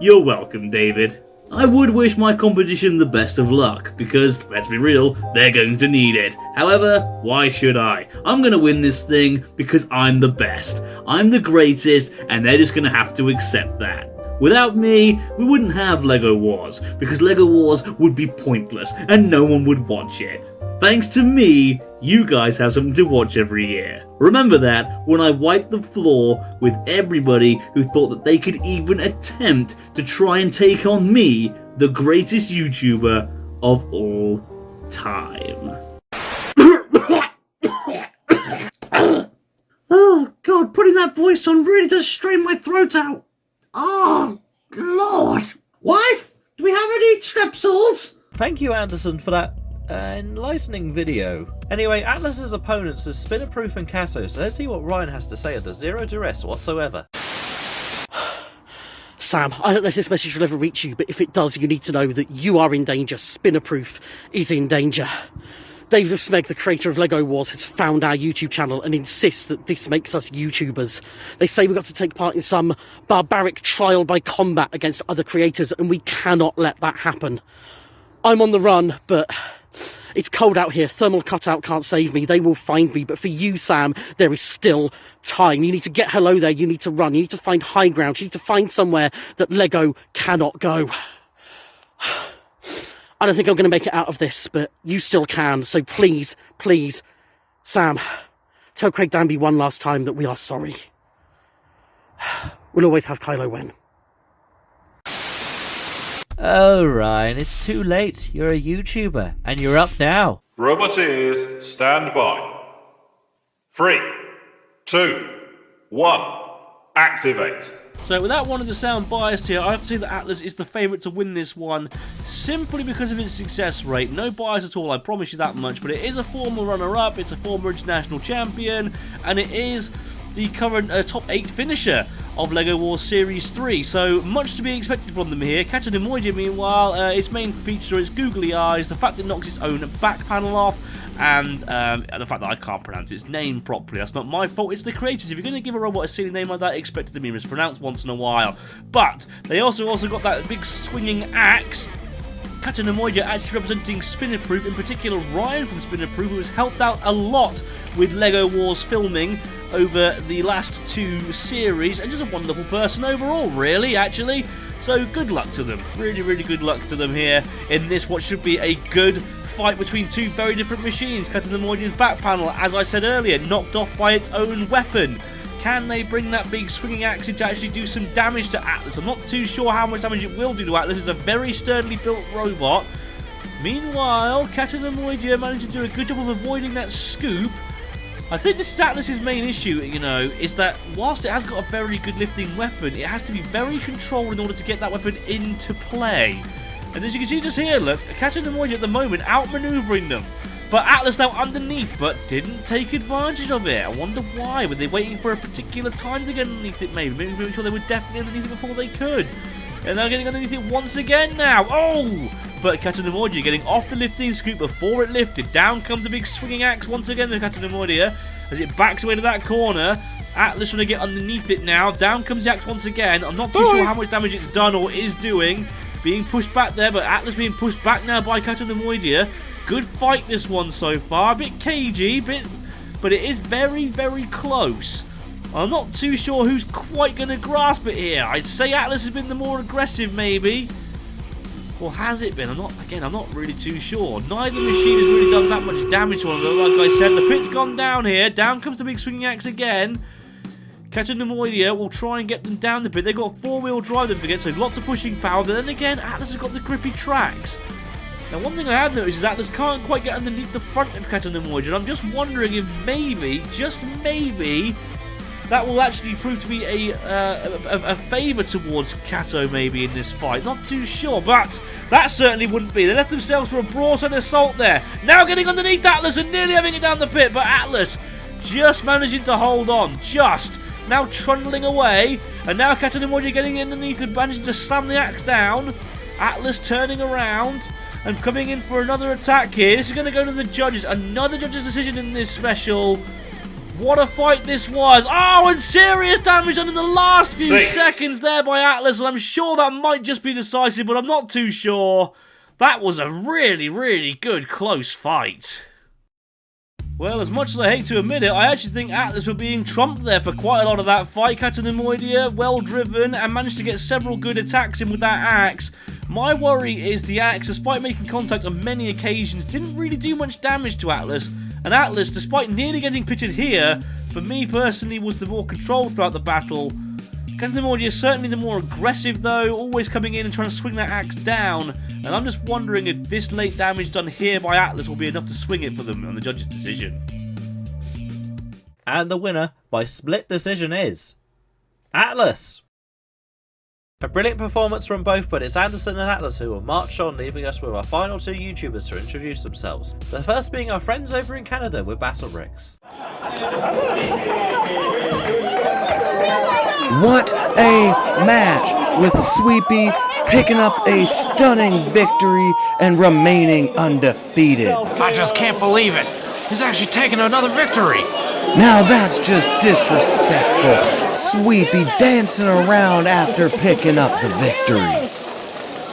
You're welcome, David. I would wish my competition the best of luck, because, let's be real, they're going to need it. However, why should I? I'm going to win this thing because I'm the best. I'm the greatest, and they're just going to have to accept that. Without me, we wouldn't have LEGO Wars, because LEGO Wars would be pointless, and no one would watch it. Thanks to me, you guys have something to watch every year. Remember that when I wiped the floor with everybody who thought that they could even attempt to try and take on me, the greatest YouTuber of all time. Oh, God, putting that voice on really does strain my throat out. Oh, Lord. Wife, do we have any strepsils? Thank you, Anderson, for that enlightening video. Anyway, Atlas's opponents is Spinnerproof and Catto, so let's see what Ryan has to say under zero duress whatsoever. Sam, I don't know if this message will ever reach you, but if it does, you need to know that you are in danger. Spinnerproof is in danger. David Smeg, the creator of LEGO Wars, has found our YouTube channel and insists that this makes us YouTubers. They say we've got to take part in some barbaric trial by combat against other creators, and we cannot let that happen. I'm on the run, but it's cold out here. Thermal cutout can't save me. They will find me. But for you, Sam, there is still time. You need to get hello there. You need to run. You need to find high ground. You need to find somewhere that LEGO cannot go. I don't think I'm going to make it out of this, but you still can. So please, please, Sam, tell Craig Danby one last time that we are sorry. We'll always have Kylo Ren. Oh, Ryan, it's too late. You're a YouTuber, and you're up now. Roboteers, stand by. 3, 2, 1, activate. So without wanting to sound biased here, I have to say that Atlas is the favourite to win this one, simply because of its success rate. No bias at all, I promise you that much, but it is a former runner-up, it's a former international champion, and it is the current top 8 finisher of LEGO Wars Series 3, so much to be expected from them here. Catto, meanwhile, its main feature is googly eyes, the fact it knocks its own back panel off, and the fact that I can't pronounce its name properly. That's not my fault, it's the creators. If you're going to give a robot a silly name like that, expect it to be mispronounced once in a while. But they also got that big swinging axe. Catto actually representing Spinnerproof, in particular Ryan from Spinnerproof, who has helped out a lot with LEGO Wars filming over the last 2 series, and just a wonderful person overall, really, actually. So good luck to them. Really, really good luck to them here in this, what should be a good fight between 2 very different machines. Catto's back panel, as I said earlier, knocked off by its own weapon. Can they bring that big swinging axe in to actually do some damage to Atlas? I'm not too sure how much damage it will do to Atlas. It's a very sturdily built robot. Meanwhile, Catto managed to do a good job of avoiding that scoop. I think this is Atlas's main issue, you know, is that whilst it has got a very good lifting weapon, it has to be very controlled in order to get that weapon into play. And as you can see just here, look, Catto at the moment outmaneuvering them. But Atlas now underneath, but didn't take advantage of it. I wonder why. Were they waiting for a particular time to get underneath it, maybe? Maybe sure they were definitely underneath it before they could. And they're getting underneath it once again now. Oh! but Catto getting off the lifting scoop before it lifted. Down comes the big swinging axe once again to Catto as it backs away to that corner. Atlas trying to get underneath it now. Down comes the axe once again. I'm not too sure how much damage it's done or is doing. Being pushed back there, but Atlas being pushed back now by Catto. Good fight this one so far. A bit cagey, but it is very, very close. I'm not too sure who's quite going to grasp it here. I'd say Atlas has been the more aggressive, maybe. Or has it been? I'm not really too sure. Neither machine has really done that much damage to one, though. Like I said, the pit's gone down here. Down comes the big swinging axe again. Catto will try and get them down the pit. They've got four-wheel drive, don't forget, so lots of pushing power. But then again, Atlas has got the grippy tracks. Now, one thing I have noticed is Atlas can't quite get underneath the front of Catto, and I'm just wondering if maybe, just maybe, that will actually prove to be a favour towards Catto maybe in this fight. Not too sure, but that certainly wouldn't be. They left themselves for a broadside assault there. Now getting underneath Atlas and nearly having it down the pit, but Atlas just managing to hold on. Just now trundling away, and now Catto getting underneath and managing to slam the axe down. Atlas turning around and coming in for another attack here. This is going to go to the judges. Another judge's decision in this special. What a fight this was. Oh, and serious damage done in the last few seconds there by Atlas. And I'm sure that might just be decisive, but I'm not too sure. That was a really, really good close fight. Well, as much as I hate to admit it, I actually think Atlas were being trumped there for quite a lot of that fight. Catto well driven and managed to get several good attacks in with that axe. My worry is the axe, despite making contact on many occasions, didn't really do much damage to Atlas. And Atlas, despite nearly getting pitted here, for me personally was the more controlled throughout the battle. Catto is certainly the more aggressive though, always coming in and trying to swing that axe down. And I'm just wondering if this late damage done here by Atlas will be enough to swing it for them on the judge's decision. And the winner by split decision is Atlas. A brilliant performance from both, but it's Anderson and Atlas who will march on, leaving us with our final two YouTubers to introduce themselves. The first being our friends over in Canada with Battle Bricks. What a match, with Sweepy picking up a stunning victory and remaining undefeated. I just can't believe it. He's actually taking another victory. Now that's just disrespectful. Sweepy dancing around after picking up the victory.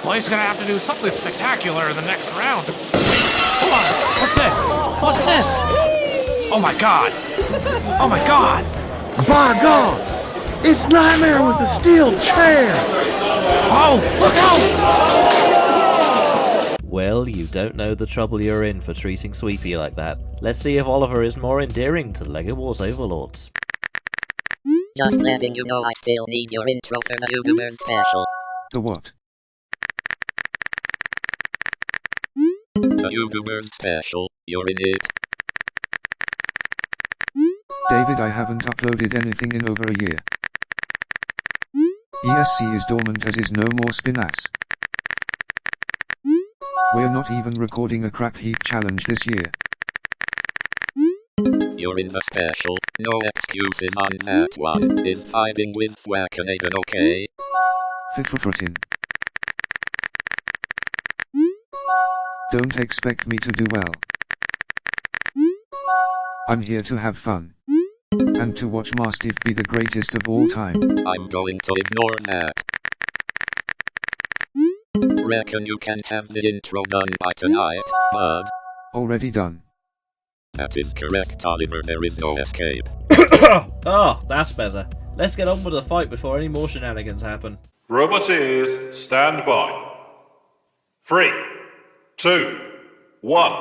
Well, he's gonna have to do something spectacular in the next round. Hold on, what's this? What's this? Oh my god. Oh my god. By God, it's Nightmare with a steel chair. Oh, look out! Well, you don't know the trouble you're in for treating Sweepy like that. Let's see if Oliver is more endearing to the LEGO Wars overlords. Just letting you know I still need your intro for the YouTubers special. The what? The YouTubers special, you're in it. David, I haven't uploaded anything in over a year. ESC is dormant as is no more Spinass. We're not even recording a crap heap challenge this year. You're in the special, no excuses on that one. Is fighting with Quack even okay? Fifufrutin. Don't expect me to do well. I'm here to have fun. And to watch Mastiff be the greatest of all time. I'm going to ignore that. Reckon you can have the intro done by tonight, bud? Already done. That is correct, Oliver. There is no escape. Oh, that's better. Let's get on with the fight before any more shenanigans happen. Roboteers, stand by. 3, 2, 1,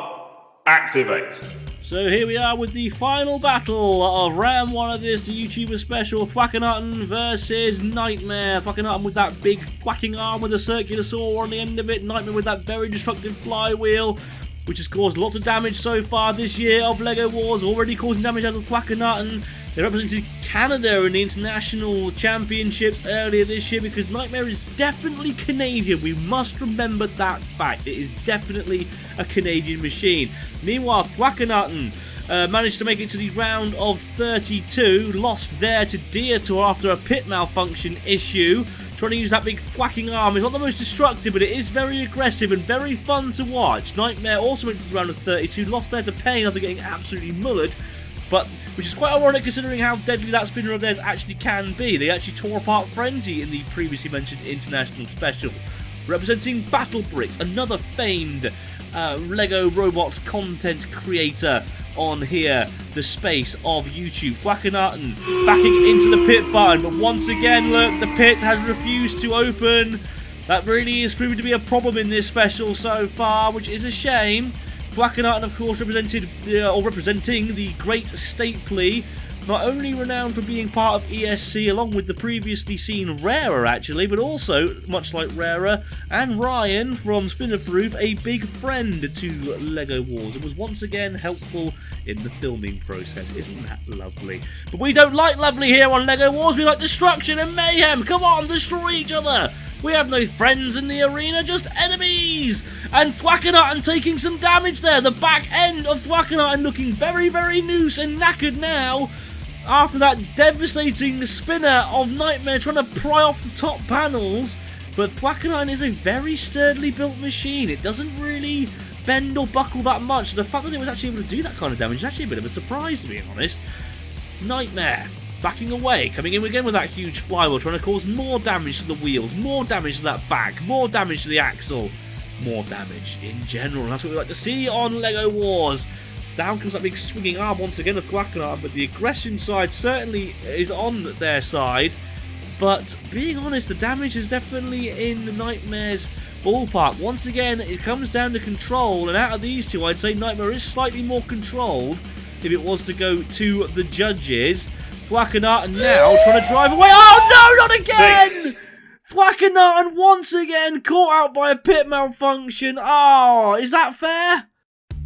activate. So here we are with the final battle of round one of this YouTuber special, Thwackenhutton versus Nightmare. Thwackenhutton with that big thwacking arm with a circular saw on the end of it. Nightmare with that very destructive flywheel, which has caused lots of damage so far this year of LEGO Wars, already causing damage out of Thwackenhutton. They represented Canada in the International Championships earlier this year because Nightmare is definitely Canadian. We must remember that fact. It is definitely a Canadian machine. Meanwhile, Thwackenhutton managed to make it to the round of 32, lost there to Dietor after a pit malfunction issue. trying to use that big thwacking arm. It's not the most destructive, but it is very aggressive and very fun to watch. Nightmare also went to the round of 32, lost there to Pain after getting absolutely mullered, but which is quite ironic considering how deadly that spinner of theirs actually can be. They actually tore apart Frenzy in the previously mentioned International Special. Representing Battle Bricks, another famed Lego robot content creator on here, the space of YouTube. Thwackenarton backing into the pit button, but once again, look, the pit has refused to open. That really is proving to be a problem in this special so far, which is a shame. Thwackenarton, of course, representing the Great Stapley, not only renowned for being part of ESC along with the previously seen Rarer actually, but also, much like Rarer and Ryan from Spinnerproof, a big friend to LEGO Wars and was once again helpful in the filming process. Isn't that lovely? But we don't like lovely here on LEGO Wars, we like destruction and mayhem. Come on, destroy each other. We have no friends in the arena, just enemies! And Thwackenarton taking some damage there. The back end of Thwackenarton looking very, very loose and knackered now. After that devastating spinner of Nightmare trying to pry off the top panels. But Thwackenarton is a very sturdily built machine. It doesn't really bend or buckle that much. So the fact that it was actually able to do that kind of damage is actually a bit of a surprise, to be honest. Nightmare backing away, coming in again with that huge flywheel, trying to cause more damage to the wheels, more damage to that back, more damage to the axle, more damage in general. That's what we like to see on LEGO Wars. Down comes that big swinging arm once again of Thwackenarton, but the aggression side certainly is on their side. But being honest, the damage is definitely in the Nightmare's ballpark. Once again, it comes down to control, and out of these two, I'd say Nightmare is slightly more controlled if it was to go to the judges. Thwackenarton now trying to drive away. Oh no, not again! Thwackenarton once again caught out by a pit malfunction. Oh, is that fair?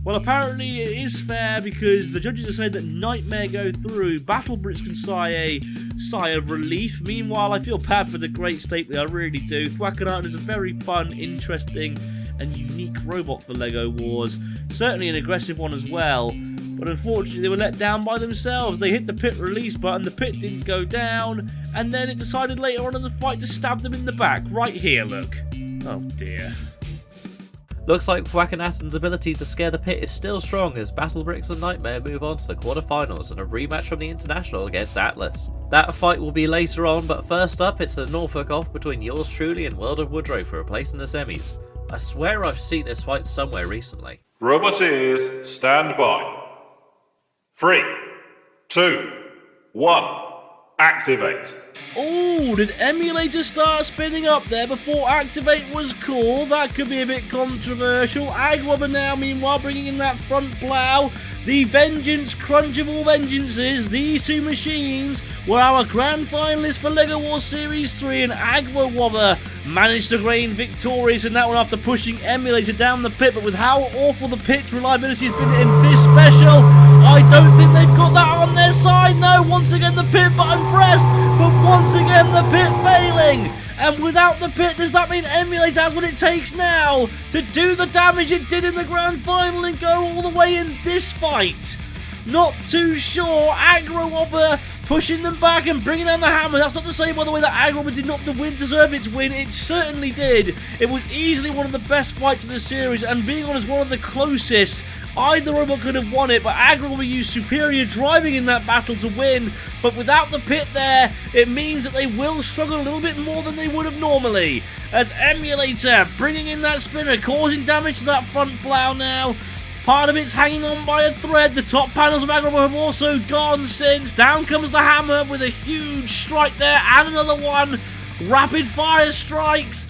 Well, apparently it is fair because the judges have said that Nightmare go through. Battle Bricks can sigh a sigh of relief. Meanwhile, I feel bad for the Great Stapley, I really do. Thwackenarton is a very fun, interesting, and unique robot for LEGO Wars. Certainly an aggressive one as well. But unfortunately, they were let down by themselves. They hit the pit release button, the pit didn't go down, and then it decided later on in the fight to stab them in the back. Right here, look. Oh dear. Looks like Thwackenarton's ability to scare the pit is still strong as Battle Bricks and Nightmare move on to the quarterfinals and a rematch from the International against Atlas. That fight will be later on, but first up it's the Norfolk off between yours truly and Weldor MR2 for a place in the semis. I swear I've seen this fight somewhere recently. Roboteers, stand by. 3, 2, 1, activate. Oh, did Emulator start spinning up there before Activate was called? That could be a bit controversial. Agwabber now, meanwhile, bringing in that front plough. The vengeance crunch of all vengeances. These two machines were our grand finalists for LEGO Wars Series 3, and Agwabber managed to reign victorious in that one after pushing Emulator down the pit. But with how awful the pit's reliability has been in this special, I don't think they've got that on their side. No, once again the pit button pressed, but once again the pit failing. And without the pit, does that mean Emulator has what it takes now to do the damage it did in the grand final and go all the way in this fight? Not too sure. Agwabber pushing them back and bringing down the hammer. That's not to say, by the way, that Agwabber did not deserve its win. It certainly did. It was easily one of the best fights in the series, and being honest, one of the closest. Either robot could have won it, but Agwabber used superior driving in that battle to win. But without the pit there, it means that they will struggle a little bit more than they would have normally. As Emulator bringing in that spinner, causing damage to that front plough now. Part of it's hanging on by a thread. The top panels of Agwabber have also gone since. Down comes the hammer with a huge strike there, and another one. Rapid fire strikes.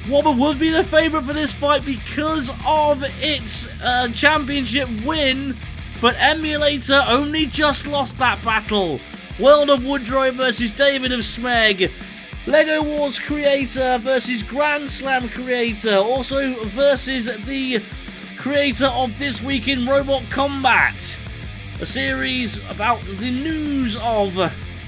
Wobber would be the favourite for this fight because of its championship win, but Emulator only just lost that battle. Weldor MR2 versus David of Smeg. LEGO Wars creator versus Grand Slam creator, also versus the creator of This Week in Robot Combat, a series about the news of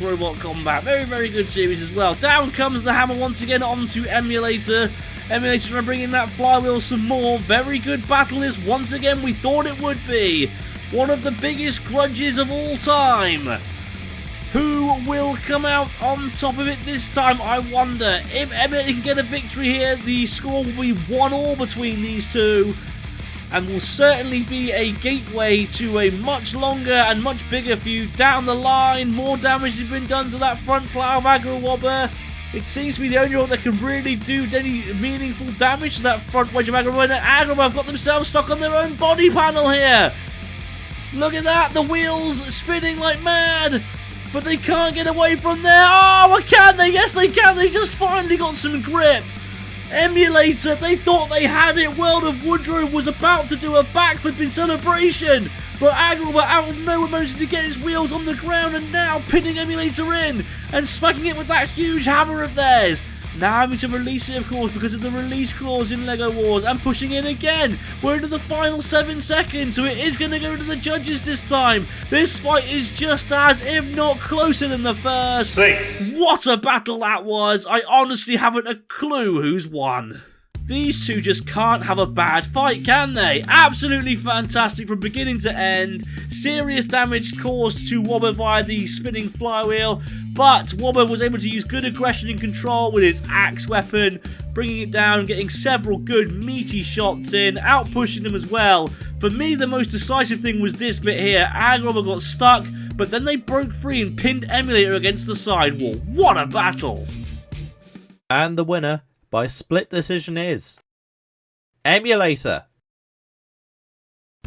Robot Combat. Very, very good series as well. Down comes the hammer once again onto Emulator. Emulator trying to bring in that flywheel some more. Very good battle this once again we thought it would be. One of the biggest grudges of all time. Who will come out on top of it this time? I wonder. If Emulator can get a victory here, the score will be 1-1 between these two, and will certainly be a gateway to a much longer and much bigger feud down the line. More damage has been done to that front plow of Agro-Wobber. It seems to be the only one that can really do any meaningful damage to that front wedge of Agro-Wobber. Agro-Wobber have got themselves stuck on their own body panel here. Look at that, the wheels spinning like mad. But they can't get away from there. Oh, can they? Yes, they can. They just finally got some grip. Emulator, they thought they had it. Weldor MR2 was about to do a backflip in celebration. But Agro-Wobber out of nowhere managed to get his wheels on the ground and now pinning Emulator in and smacking it with that huge hammer of theirs. Now having to release it, of course, because of the release clause in LEGO Wars, and pushing in again. We're into the final 7 seconds, so it is going to go to the judges this time. This fight is just as, if not closer than the first. 6. What a battle that was. I honestly haven't a clue who's won. These two just can't have a bad fight, can they? Absolutely fantastic from beginning to end. Serious damage caused to Wobber via the spinning flywheel, but Wobber was able to use good aggression and control with his axe weapon, bringing it down, getting several good meaty shots in, out-pushing them as well. For me, the most decisive thing was this bit here. Agro-Wobber got stuck, but then they broke free and pinned Emulator against the sidewall. What a battle! And the winner by split decision is Emulator.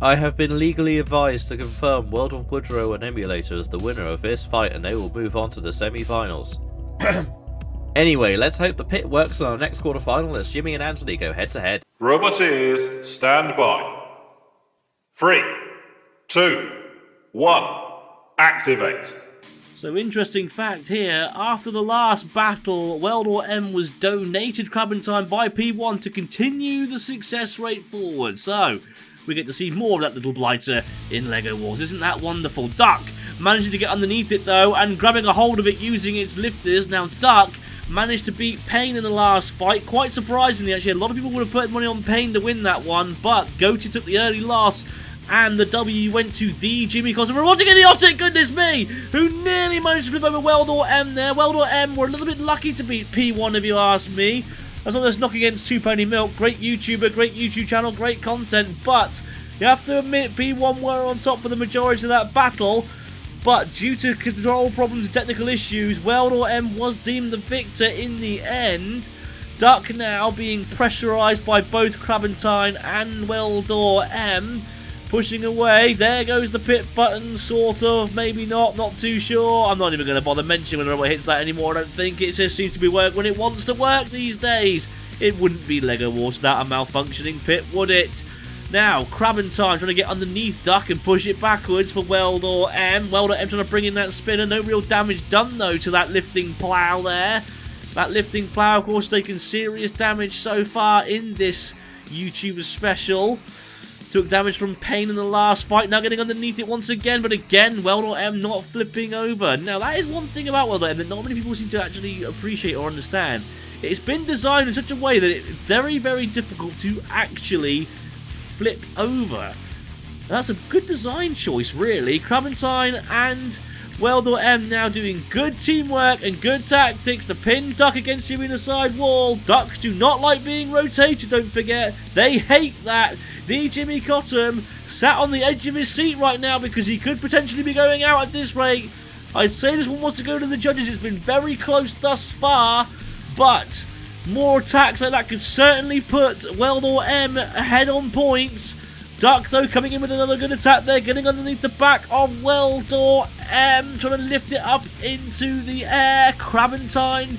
I have been legally advised to confirm Weldor MR2 and Emulator as the winner of this fight, and they will move on to the semi-finals. Anyway, let's hope the pit works on our next quarterfinal as Jimmy and Anthony go head to head. Roboteers, stand by. 3, 2, 1, activate. So interesting fact here, after the last battle, Weldor M was donated Crabentine by P1 to continue the success rate forward. So, we get to see more of that little blighter in LEGO Wars. Isn't that wonderful? Duck managing to get underneath it though, and grabbing a hold of it using its lifters. Now Duck managed to beat Pain in the last fight. Quite surprisingly, actually, a lot of people would have put money on Pain to win that one, but Goaty took the early loss, and the W went to the Jimmy Cosmo Robotic Idiotic, goodness me, who nearly managed to flip over Weldor M there. Weldor M were a little bit lucky to beat P1 if you ask me. As long as knock against Two Pony Milk, great YouTuber, great YouTube channel, great content, but you have to admit P1 were on top for the majority of that battle. But due to control problems and technical issues, Weldor M was deemed the victor in the end. Duck now being pressurised by both Crabentine and Weldor M. Pushing away, there goes the pit button, sort of, maybe not too sure. I'm not even going to bother mentioning when the robot hits that anymore, I don't think. It just seems to be work when it wants to work these days. It wouldn't be LEGO Wars without a malfunctioning pit, would it? Now, Crabentine trying to get underneath Duck and push it backwards for Weldor M. Weldor M trying to bring in that spinner. No real damage done, though, to that lifting plough there. That lifting plough, of course, taken serious damage so far in this YouTuber special. Took damage from Pain in the last fight, now getting underneath it once again, but again, Weldor M not flipping over. Now, that is one thing about Weldor M that not many people seem to actually appreciate or understand. It's been designed in such a way that it's very, very difficult to actually flip over. That's a good design choice, really. Crabentine and Weldor M now doing good teamwork and good tactics to pin Duck against him in the side wall. Ducks do not like being rotated, don't forget. They hate that. The Jimmy Cotton sat on the edge of his seat right now because he could potentially be going out at this rate. I'd say this one wants to go to the judges. It's been very close thus far, but more attacks like that could certainly put Weldor M ahead on points. Duck, though, coming in with another good attack there, getting underneath the back of Weldor M, trying to lift it up into the air. Crabentine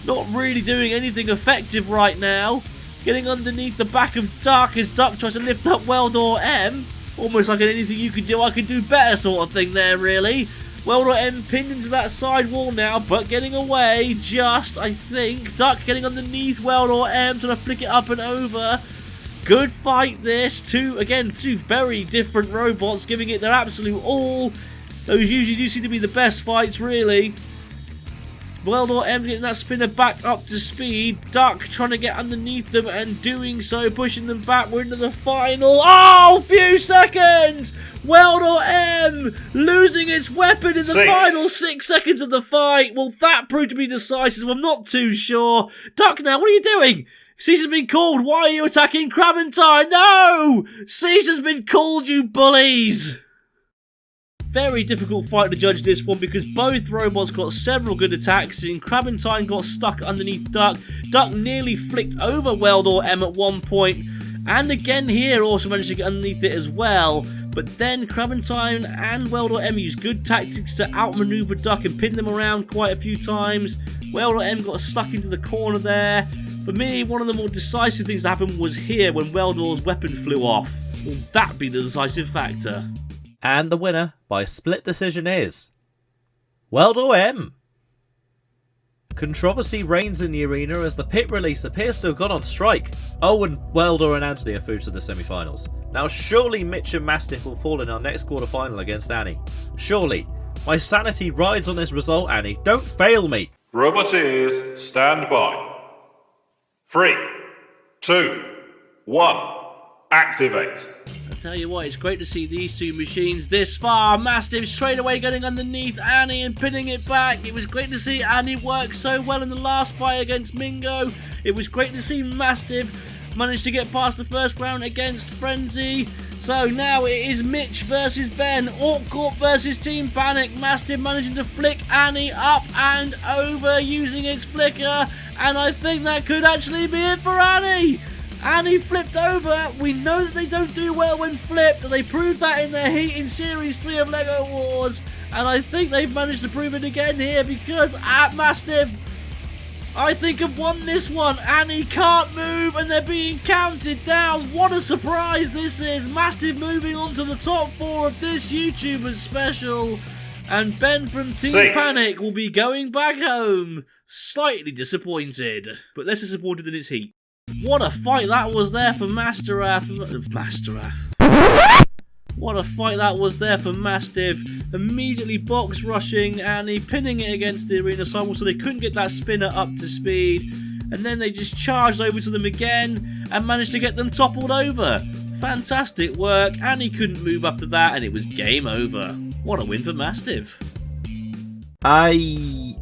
not really doing anything effective right now. Getting underneath the back of Duck as Duck tries to lift up Weldor M. Almost like an anything you can do, I can do better sort of thing there, really. Weldor M pinned into that side wall now, but getting away just, I think. Duck getting underneath Weldor M, trying to flick it up and over. Good fight this. Two very different robots giving it their absolute all. Those usually do seem to be the best fights, really. Weldor M getting that spinner back up to speed. Duck trying to get underneath them and doing so, pushing them back. We're into the final. Oh, few seconds! Weldor M losing its weapon in the 6. final 6 seconds of the fight. Well, that proved to be decisive. I'm not too sure. Duck now, what are you doing? Cease has been called. Why are you attacking Crabentine? No! Cease has been called, you bullies! Very difficult fight to judge this one because both robots got several good attacks in. Crabentine got stuck underneath Duck. Duck nearly flicked over Weldor M at one point. And again here also managed to get underneath it as well. But then Crabentine and Weldor M used good tactics to outmaneuver Duck and pin them around quite a few times. Weldor M got stuck into the corner there. For me, one of the more decisive things that happened was here when Weldor's weapon flew off. Will that be the decisive factor? And the winner by split decision is Weldor M. Controversy reigns in the arena as the pit release appears to have gone on strike. Oh, and Weldor and Anthony are through to the semi-finals. Now surely Mitch and Mastiff will fall in our next quarterfinal against Annie. Surely. My sanity rides on this result, Annie. Don't fail me. Roboteers, stand by. 3, 2, 1, activate. I tell you what, it's great to see these two machines this far. Mastiff straight away getting underneath Annie and pinning it back. It was great to see Annie work so well in the last fight against Mingo. It was great to see Mastiff manage to get past the first round against Frenzy. So now it is Mitch versus Ben, Orc versus Team Panic. Mastiff managing to flick Annie up and over using its flicker. And I think that could actually be it for Annie. Annie flipped over. We know that they don't do well when flipped. They proved that in their heat in Series 3 of LEGO Wars. And I think they've managed to prove it again here because at Mastiff, I think have won this one. Annie can't move and they're being counted down. What a surprise this is. Mastiff moving on to the top 4 of this YouTuber special. And Ben from Team 6. Panic will be going back home. Slightly disappointed, but less disappointed than his heat. What a fight that was there for Mastiff. What a fight that was there for Mastiff. Immediately box rushing Annie, pinning it against the arena sidewall so they couldn't get that spinner up to speed. And then they just charged over to them again and managed to get them toppled over. Fantastic work. Annie couldn't move after that and it was game over. What a win for Mastiff. I'm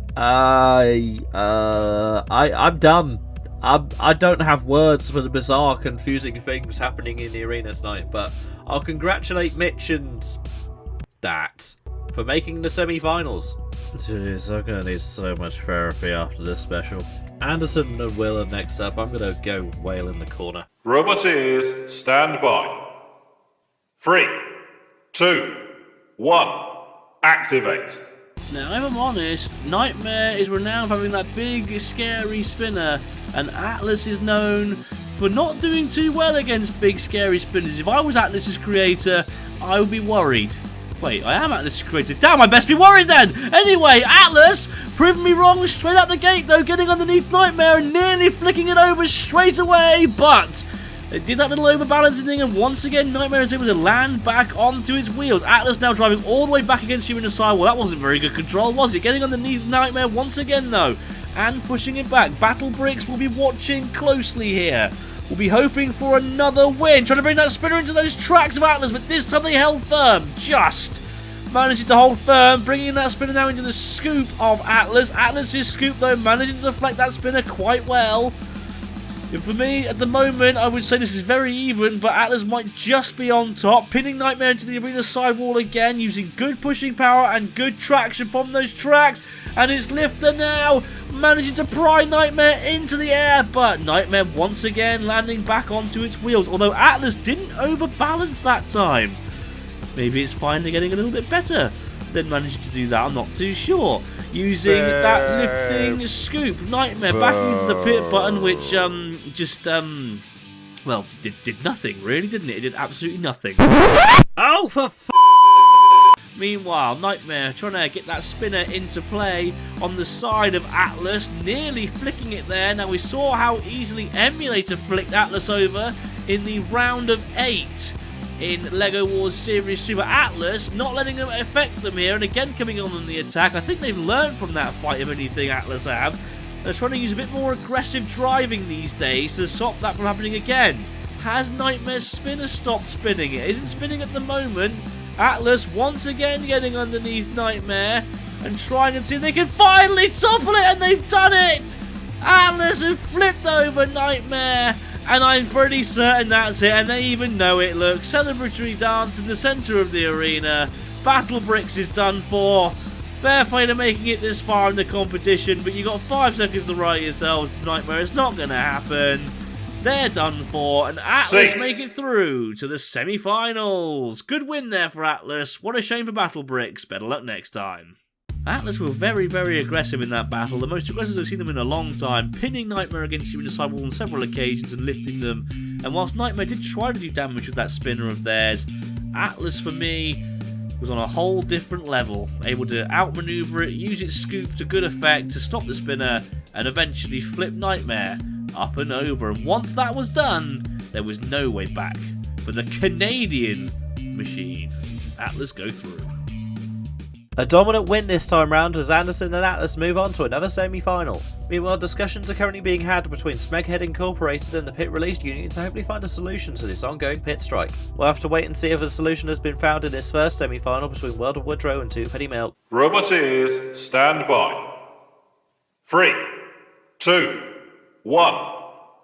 done. I don't have words for the bizarre, confusing things happening in the arena tonight, but I'll congratulate Mitch and that for making the semi-finals. Jeez, I'm gonna need so much therapy after this special. Anderson and Will are next up. I'm gonna go wail in the corner. Roboteers, stand by. 3, 2, 1, activate. Now, if I'm honest, Nightmare is renowned for having that big, scary spinner, and Atlas is known for not doing too well against big, scary spinners. If I was Atlas's creator, I would be worried. Wait, I am Atlas's creator. Damn, I best be worried then! Anyway, Atlas proved me wrong straight out the gate, though, getting underneath Nightmare and nearly flicking it over straight away, but they did that little overbalancing thing, and once again, Nightmare is able to land back onto his wheels. Atlas now driving all the way back against you in the sidewall. That wasn't very good control, was it? Getting underneath Nightmare once again, though, and pushing it back. Battle Bricks will be watching closely here. We'll be hoping for another win. Trying to bring that spinner into those tracks of Atlas, but this time they held firm. Just managing to hold firm, bringing that spinner now into the scoop of Atlas. Atlas's scoop, though, managing to deflect that spinner quite well. And for me, at the moment, I would say this is very even, but Atlas might just be on top, pinning Nightmare into the arena sidewall again, using good pushing power and good traction from those tracks. And it's Lifter now, managing to pry Nightmare into the air, but Nightmare once again landing back onto its wheels, although Atlas didn't overbalance that time. Maybe it's finally getting a little bit better than managing to do that, I'm not too sure. Using that lifting scoop, Nightmare backing into the pit button, which well, did nothing really, didn't it? It did absolutely nothing. Oh, for Meanwhile, Nightmare trying to get that spinner into play on the side of Atlas, nearly flicking it there. Now we saw how easily Emulator flicked Atlas over in the round of 8 in LEGO Wars Series 2, but Atlas not letting them affect them here, and again coming on the attack. I think they've learned from that fight, if anything, Atlas have. They're trying to use a bit more aggressive driving these days to stop that from happening again. Has Nightmare's spinner stopped spinning? It isn't spinning at the moment, Atlas once again getting underneath Nightmare and trying to see if they can finally topple it, and they've done it! Atlas have flipped over Nightmare, and I'm pretty certain that's it, and they even know it. Look, celebratory dance in the centre of the arena. Battle Bricks is done for. Fair play to making it this far in the competition, but you got 5 seconds to right yourselves. Nightmare, it's not going to happen. They're done for, and Atlas make it through to the semi-finals. Good win there for Atlas. What a shame for Battle Bricks. Better luck next time. Atlas were very, very aggressive in that battle. The most aggressive I've seen them in a long time, pinning Nightmare against you in the sidewall on several occasions and lifting them. And whilst Nightmare did try to do damage with that spinner of theirs, Atlas, for me, was on a whole different level, able to outmaneuver it, use its scoop to good effect to stop the spinner, and eventually flip Nightmare up and over. And once that was done, there was no way back for the Canadian machine. Atlas go through. A dominant win this time round as Anderson and Atlas move on to another semi-final. Meanwhile, discussions are currently being had between Smeg Incorporated and the Pit Released Union to hopefully find a solution to this ongoing pit strike. We'll have to wait and see if a solution has been found in this first semi-final between Weldor Woodrow and 2 Penny Milk. Roboteers, stand by. 3, 2, 1,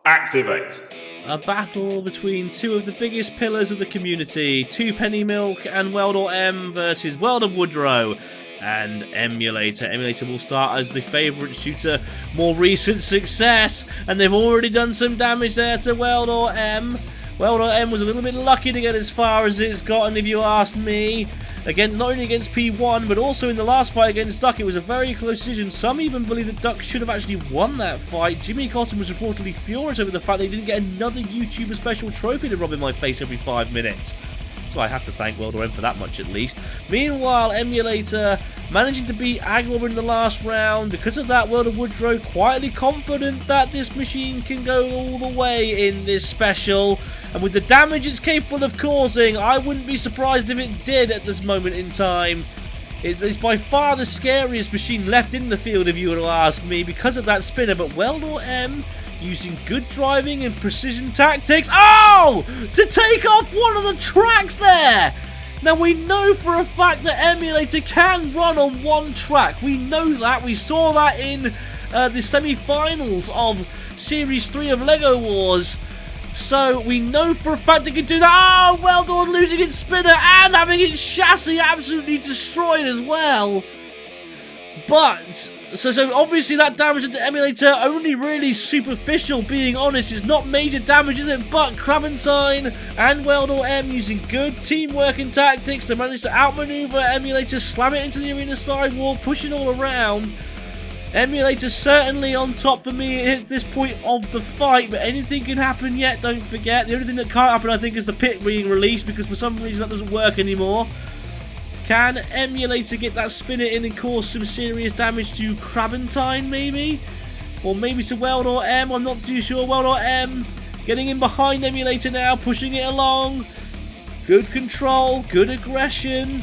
activate. A battle between two of the biggest pillars of the community, 2 Penny Milk and Weldor M versus Weldor Woodrow and Emulator. Emulator will start as the favourites due to more recent success, and they've already done some damage there to Weldor M. Weldor M was a little bit lucky to get as far as it's gotten, if you ask me. Again, not only against P1, but also in the last fight against Duck, it was a very close decision. Some even believe that Duck should have actually won that fight. Jimmy Cotton was reportedly furious over the fact they didn't get another YouTuber special trophy to rub in my face every 5 minutes. So I have to thank Weldor M for that much at least. Meanwhile, Emulator managing to beat Agor in the last round. Because of that, Weldor Woodrow quietly confident that this machine can go all the way in this special. And with the damage it's capable of causing, I wouldn't be surprised if it did at this moment in time. It is by far the scariest machine left in the field, if you were to ask me, because of that spinner. But Weldor M, using good driving and precision tactics, oh! To take off one of the tracks there! Now we know for a fact that Emulator can run on one track. We know that. We saw that in the semi-finals of Series 3 of LEGO Wars. So we know for a fact it can do that. Oh, Weldor losing its spinner and having its chassis absolutely destroyed as well. But, so obviously that damage to the Emulator only really superficial, being honest. It's not major damage, is it? But Crabantine and Weldor M using good teamwork and tactics to manage to outmaneuver Emulator, slam it into the arena sidewall, pushing all around. Emulator certainly on top for me at this point of the fight, but anything can happen yet, don't forget. The only thing that can't happen, I think, is the pit being released, because for some reason that doesn't work anymore. Can Emulator get that spinner in and cause some serious damage to Crabantine, maybe? Or maybe to Weldor M, I'm not too sure. Weldor M getting in behind Emulator now, pushing it along. Good control, good aggression.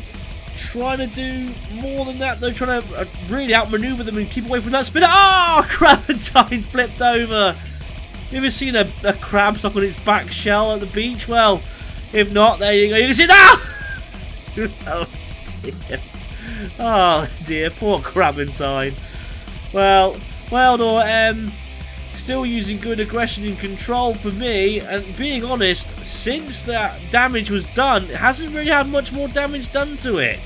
Trying to do more than that, though. Trying to really outmaneuver them and keep away from that spinner. Oh, Crabantine flipped over. You ever seen a crab stuck on its back shell at the beach? Well, if not, there you go. You can see that. Oh dear. Oh dear, poor Crabantine. Well, Weldor M still using good aggression and control for me, and being honest, since that damage was done, it hasn't really had much more damage done to it.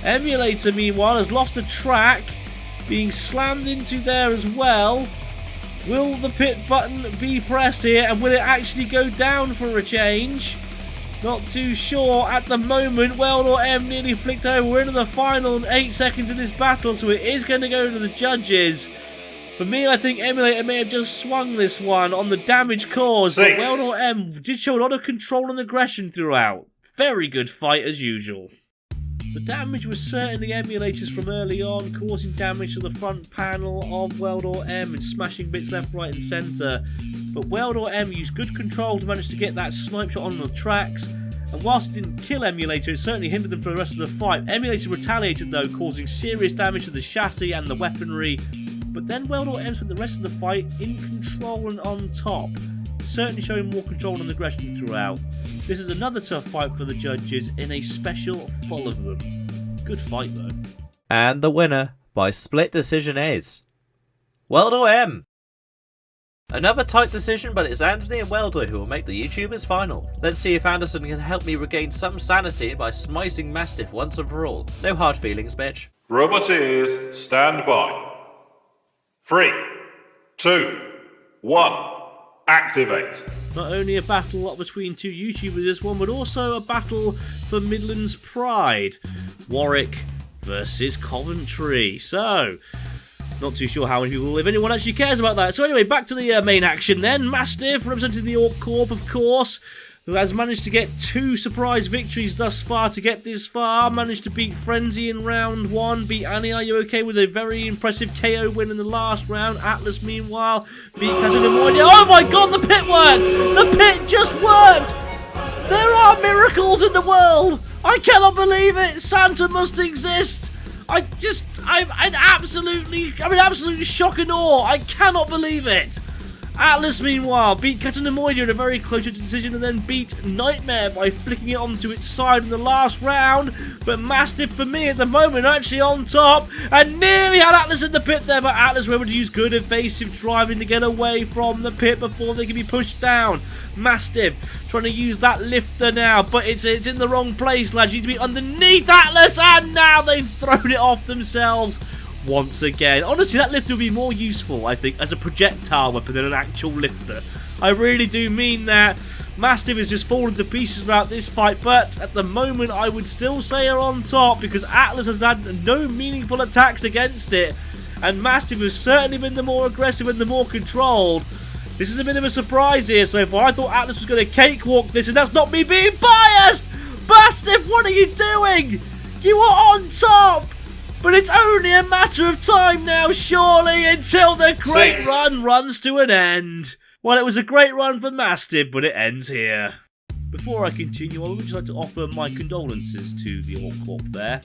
Emulator, meanwhile, has lost a track, being slammed into there as well. Will the pit button be pressed here, and will it actually go down for a change? Not too sure at the moment. Weldor M nearly flicked over. We're into the final 8 seconds of this battle, so it is going to go to the judges. For me, I think Emulator may have just swung this one on the damage caused, but Weldor M did show a lot of control and aggression throughout. Very good fight as usual. The damage was certainly Emulator's from early on, causing damage to the front panel of Weldor M and smashing bits left, right and centre. But Weldor M used good control to manage to get that snipe shot on the tracks, and whilst it didn't kill Emulator, it certainly hindered them for the rest of the fight. Emulator retaliated though, causing serious damage to the chassis and the weaponry. But then Weldor M spent the rest of the fight in control and on top. certainly showing more control and aggression throughout. This is another tough fight for the judges in a special full of them. Good fight though. And the winner by split decision is Weldor M. Another tight decision, but it's Anthony and Weldor who will make the YouTubers final. Let's see if Anderson can help me regain some sanity by smicing Mastiff once and for all. No hard feelings, bitch. Roboteers, stand by. 3, 2, 1, activate. Not only a battle between two YouTubers this one, but also a battle for Midland's pride. Warwick versus Coventry. So, not too sure how many people, if anyone actually cares about that. So anyway, back to the main action then. Mastiff, representing the Orc Corp, of course, who has managed to get 2 surprise victories thus far to get this far. Managed to beat Frenzy in round 1, beat Annie, are you okay, with a very impressive KO win in the last round. Atlas, meanwhile, beat Catto. Oh my god, the pit worked! The pit just worked! There are miracles in the world! I cannot believe it! Santa must exist! I'm absolutely shock and awe. I cannot believe it. Atlas, meanwhile, beat Catto in a very close decision and then beat Nightmare by flicking it onto its side in the last round. But Mastiff, for me, at the moment, actually on top and nearly had Atlas in the pit there. But Atlas were able to use good evasive driving to get away from the pit before they can be pushed down. Mastiff trying to use that lifter now, but it's in the wrong place, lads. You need to be underneath Atlas, and now they've thrown it off themselves once again. Honestly, that lifter would be more useful, I think, as a projectile weapon than an actual lifter. I really do mean that. Mastiff has just fallen to pieces throughout this fight, but at the moment I would still say are on top because Atlas has had no meaningful attacks against it, and Mastiff has certainly been the more aggressive and the more controlled. This is a bit of a surprise here so far. I thought Atlas was going to cakewalk this, and that's not me being biased! Mastiff, what are you doing? You are on top! But it's only a matter of time now, surely, until the great run runs to an end. Well, it was a great run for Mastiff, but it ends here. Before I continue, I would just like to offer my condolences to the Orc Corp there.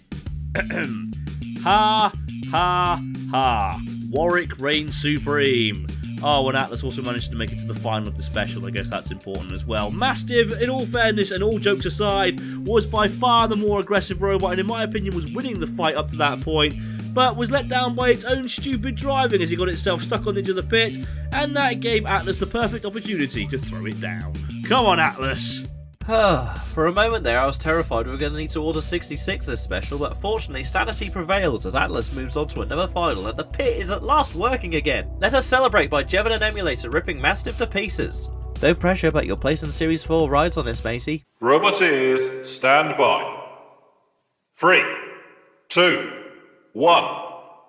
Ha, ha, ha. Warwick reigns supreme. Oh, and Atlas also managed to make it to the final of the special. I guess that's important as well. Mastiff, in all fairness and all jokes aside, was by far the more aggressive robot and in my opinion was winning the fight up to that point, but was let down by its own stupid driving as it got itself stuck on the edge of the pit, and that gave Atlas the perfect opportunity to throw it down. Come on, Atlas! For a moment there I was terrified we were going to need to order 66 this special, but fortunately sanity prevails as Atlas moves on to another final and the pit is at last working again. Let us celebrate by Jevon and Emulator ripping Mastiff to pieces. No pressure, but your place in Series 4 rides on this, matey. Roboteers, stand by. 3, 2, 1,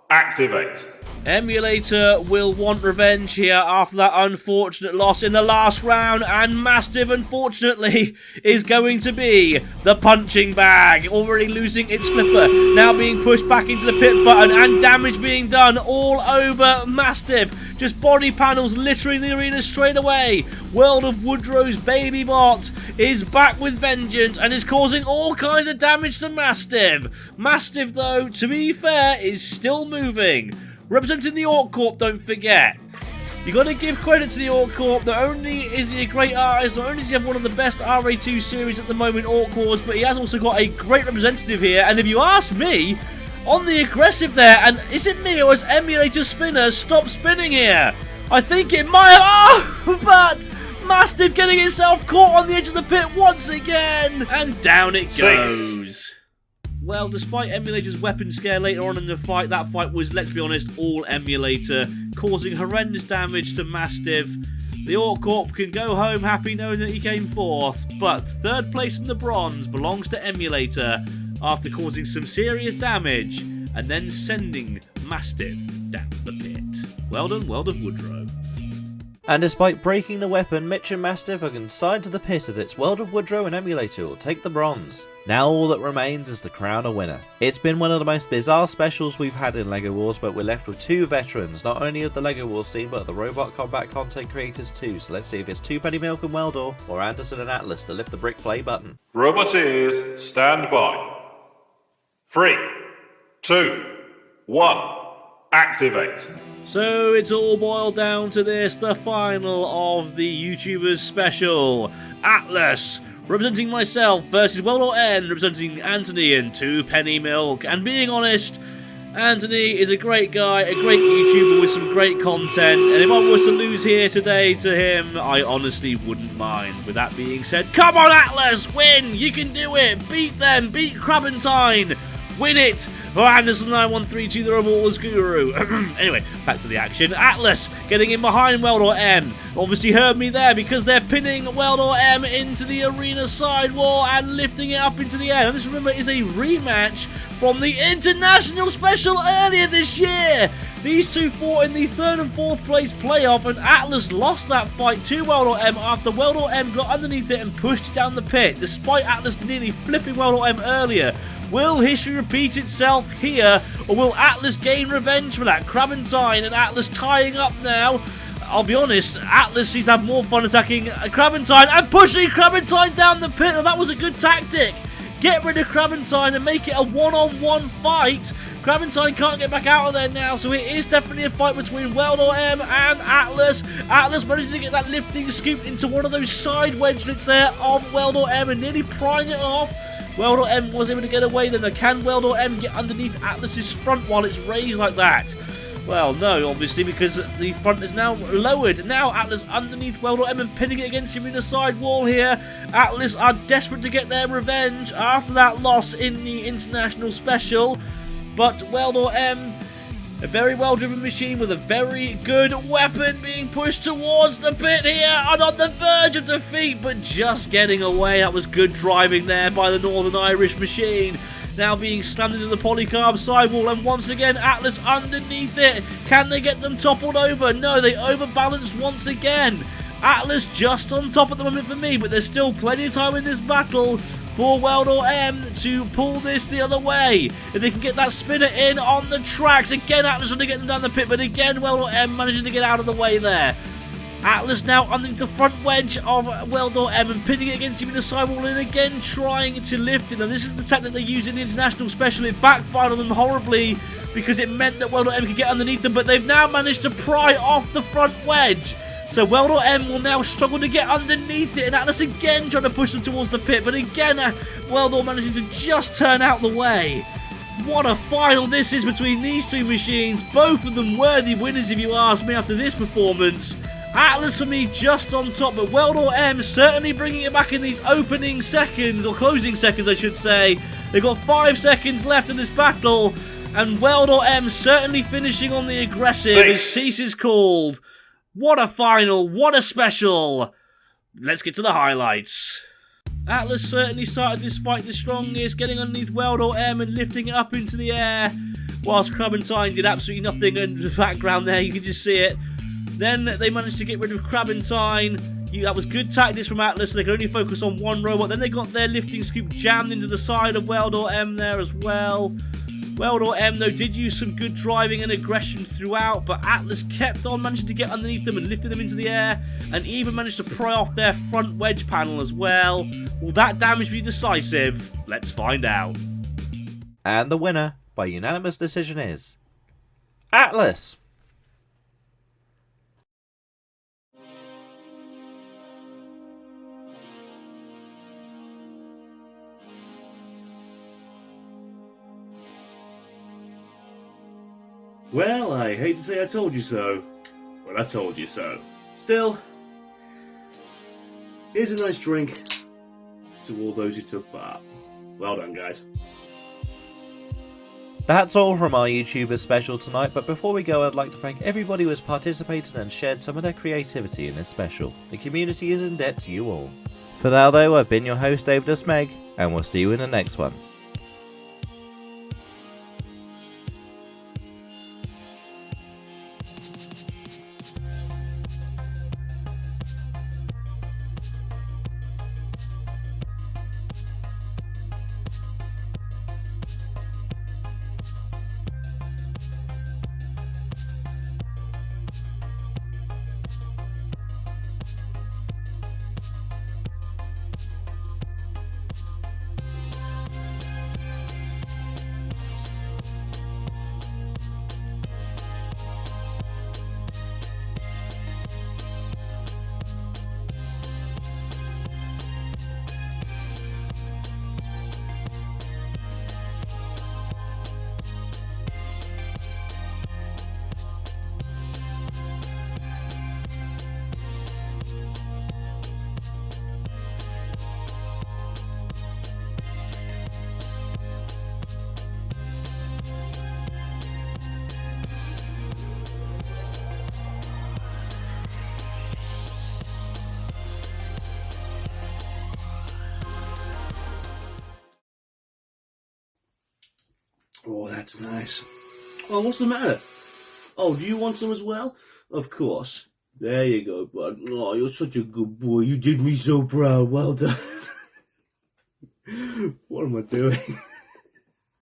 activate. Emulator will want revenge here after that unfortunate loss in the last round, and Mastiff, unfortunately, is going to be the punching bag. Already losing its flipper, now being pushed back into the pit button, and damage being done all over Mastiff. Just body panels littering the arena straight away. World of Woodrow's baby bot is back with vengeance and is causing all kinds of damage to Mastiff. Mastiff, though, to be fair, is still moving. Representing the Orc Corp, don't forget. You got to give credit to the Orc Corp. Not only is he a great artist, not only does he have one of the best RA2 series at the moment, Orc Wars, but he has also got a great representative here. And if you ask me, on the aggressive there, and is it me or has Emulator Spinner stopped spinning here? I think it might have, but Mastiff getting itself caught on the edge of the pit once again, and down it goes. Well, despite Emulator's weapon scare later on in the fight, that fight was, let's be honest, all Emulator, causing horrendous damage to Mastiff. The Orc Corp can go home happy knowing that he came fourth, but third place in the bronze belongs to Emulator after causing some serious damage and then sending Mastiff down the pit. Well done, World of Woodrow. And despite breaking the weapon, Mitch and Mastiff are consigned to the pit as it's World of Woodrow and Emulator will take the bronze. Now all that remains is to crown a winner. It's been one of the most bizarre specials we've had in LEGO Wars, but we're left with two veterans, not only of the LEGO Wars scene but of the robot combat content creators too, so let's see if it's Twopenny Milk and Weldor or Anderson and Atlas to lift the brick play button. Roboteers, stand by. 3, 2, 1, activate. So it's all boiled down to this, the final of the YouTubers special. Atlas, representing myself, versus Weldor N, representing Anthony and 2 Penny Milk. And being honest, Anthony is a great guy, a great YouTuber with some great content, and if I was to lose here today to him, I honestly wouldn't mind. With that being said, come on Atlas, win! You can do it! Beat them! Beat Crabantine! Win it! For Anderson9132, the Robot Wars Guru. Anyway, back to the action. Atlas getting in behind Weldor M. Obviously heard me there because they're pinning Weldor M into the arena sidewall and lifting it up into the air. Now this, remember, is a rematch from the International Special earlier this year. These two fought in the 3rd and 4th place playoff, and Atlas lost that fight to Weldor M after Weldor M got underneath it and pushed it down the pit, despite Atlas nearly flipping Weldor M earlier. Will history repeat itself here, or will Atlas gain revenge for that? Crabantine and Atlas tying up now. I'll be honest, Atlas seems to have more fun attacking Crabantine and pushing Crabantine down the pit. Now that was a good tactic. Get rid of Crabantine and make it a one-on-one fight. Crabantine can't get back out of there now, so it is definitely a fight between Weldor M and Atlas. Atlas managed to get that lifting scoop into one of those side wedgelets there of Weldor M and nearly prying it off. Weldor M was able to get away then. Can Weldor M get underneath Atlas's front while it's raised like that? Well, no, obviously, because the front is now lowered. Now Atlas underneath Weldor M and pinning it against him in the side wall here. Atlas are desperate to get their revenge after that loss in the International Special. But Weldor M, a very well-driven machine with a very good weapon, being pushed towards the pit here and on the verge of defeat, but just getting away. That was good driving there by the Northern Irish machine. Now being slammed into the polycarb sidewall, and once again Atlas underneath it. Can they get them toppled over? No, they overbalanced once again. Atlas just on top at the moment for me, but there's still plenty of time in this battle for Weldor M to pull this the other way. If they can get that spinner in on the tracks, again Atlas trying to get them down the pit, but again Weldor M managing to get out of the way there. Atlas now underneath the front wedge of Weldor M and pinning it against him in the sidewall, and again trying to lift it. Now this is the tactic they use in the International Special. It backfired on them horribly because it meant that Weldor M could get underneath them, but they've now managed to pry off the front wedge. So Weldor M will now struggle to get underneath it, and Atlas again trying to push them towards the pit, but again Weldor managing to just turn out the way. What a final this is between these two machines. Both of them worthy winners if you ask me after this performance. Atlas for me just on top, but Weldor M certainly bringing it back in these opening seconds, or closing seconds I should say. They've got 5 seconds left in this battle, and Weldor M certainly finishing on the aggressive as cease is called. What a final, what a special. Let's get to the highlights. Atlas certainly started this fight the strongest, getting underneath Weldor M and lifting it up into the air, whilst Crabantine did absolutely nothing in the background there, you can just see it. Then they managed to get rid of Crabantine. That was good tactics from Atlas, so they could only focus on one robot. Then they got their lifting scoop jammed into the side of Weldor M there as well. Weldor M, though, did use some good driving and aggression throughout, but Atlas kept on managing to get underneath them and lifted them into the air, and even managed to pry off their front wedge panel as well. Will that damage be decisive? Let's find out. And the winner, by unanimous decision, is Atlas. Well, I hate to say I told you so, but I told you so. Still, here's a nice drink to all those who took part. Well done, guys. That's all from our YouTuber special tonight, but before we go, I'd like to thank everybody who has participated and shared some of their creativity in this special. The community is in debt to you all. For now though, I've been your host David Smeg, and we'll see you in the next one. Oh, that's nice. Oh, what's the matter? Oh, do you want some as well? Of course. There you go, bud. Oh, you're such a good boy. You did me so proud. Well done. What am I doing?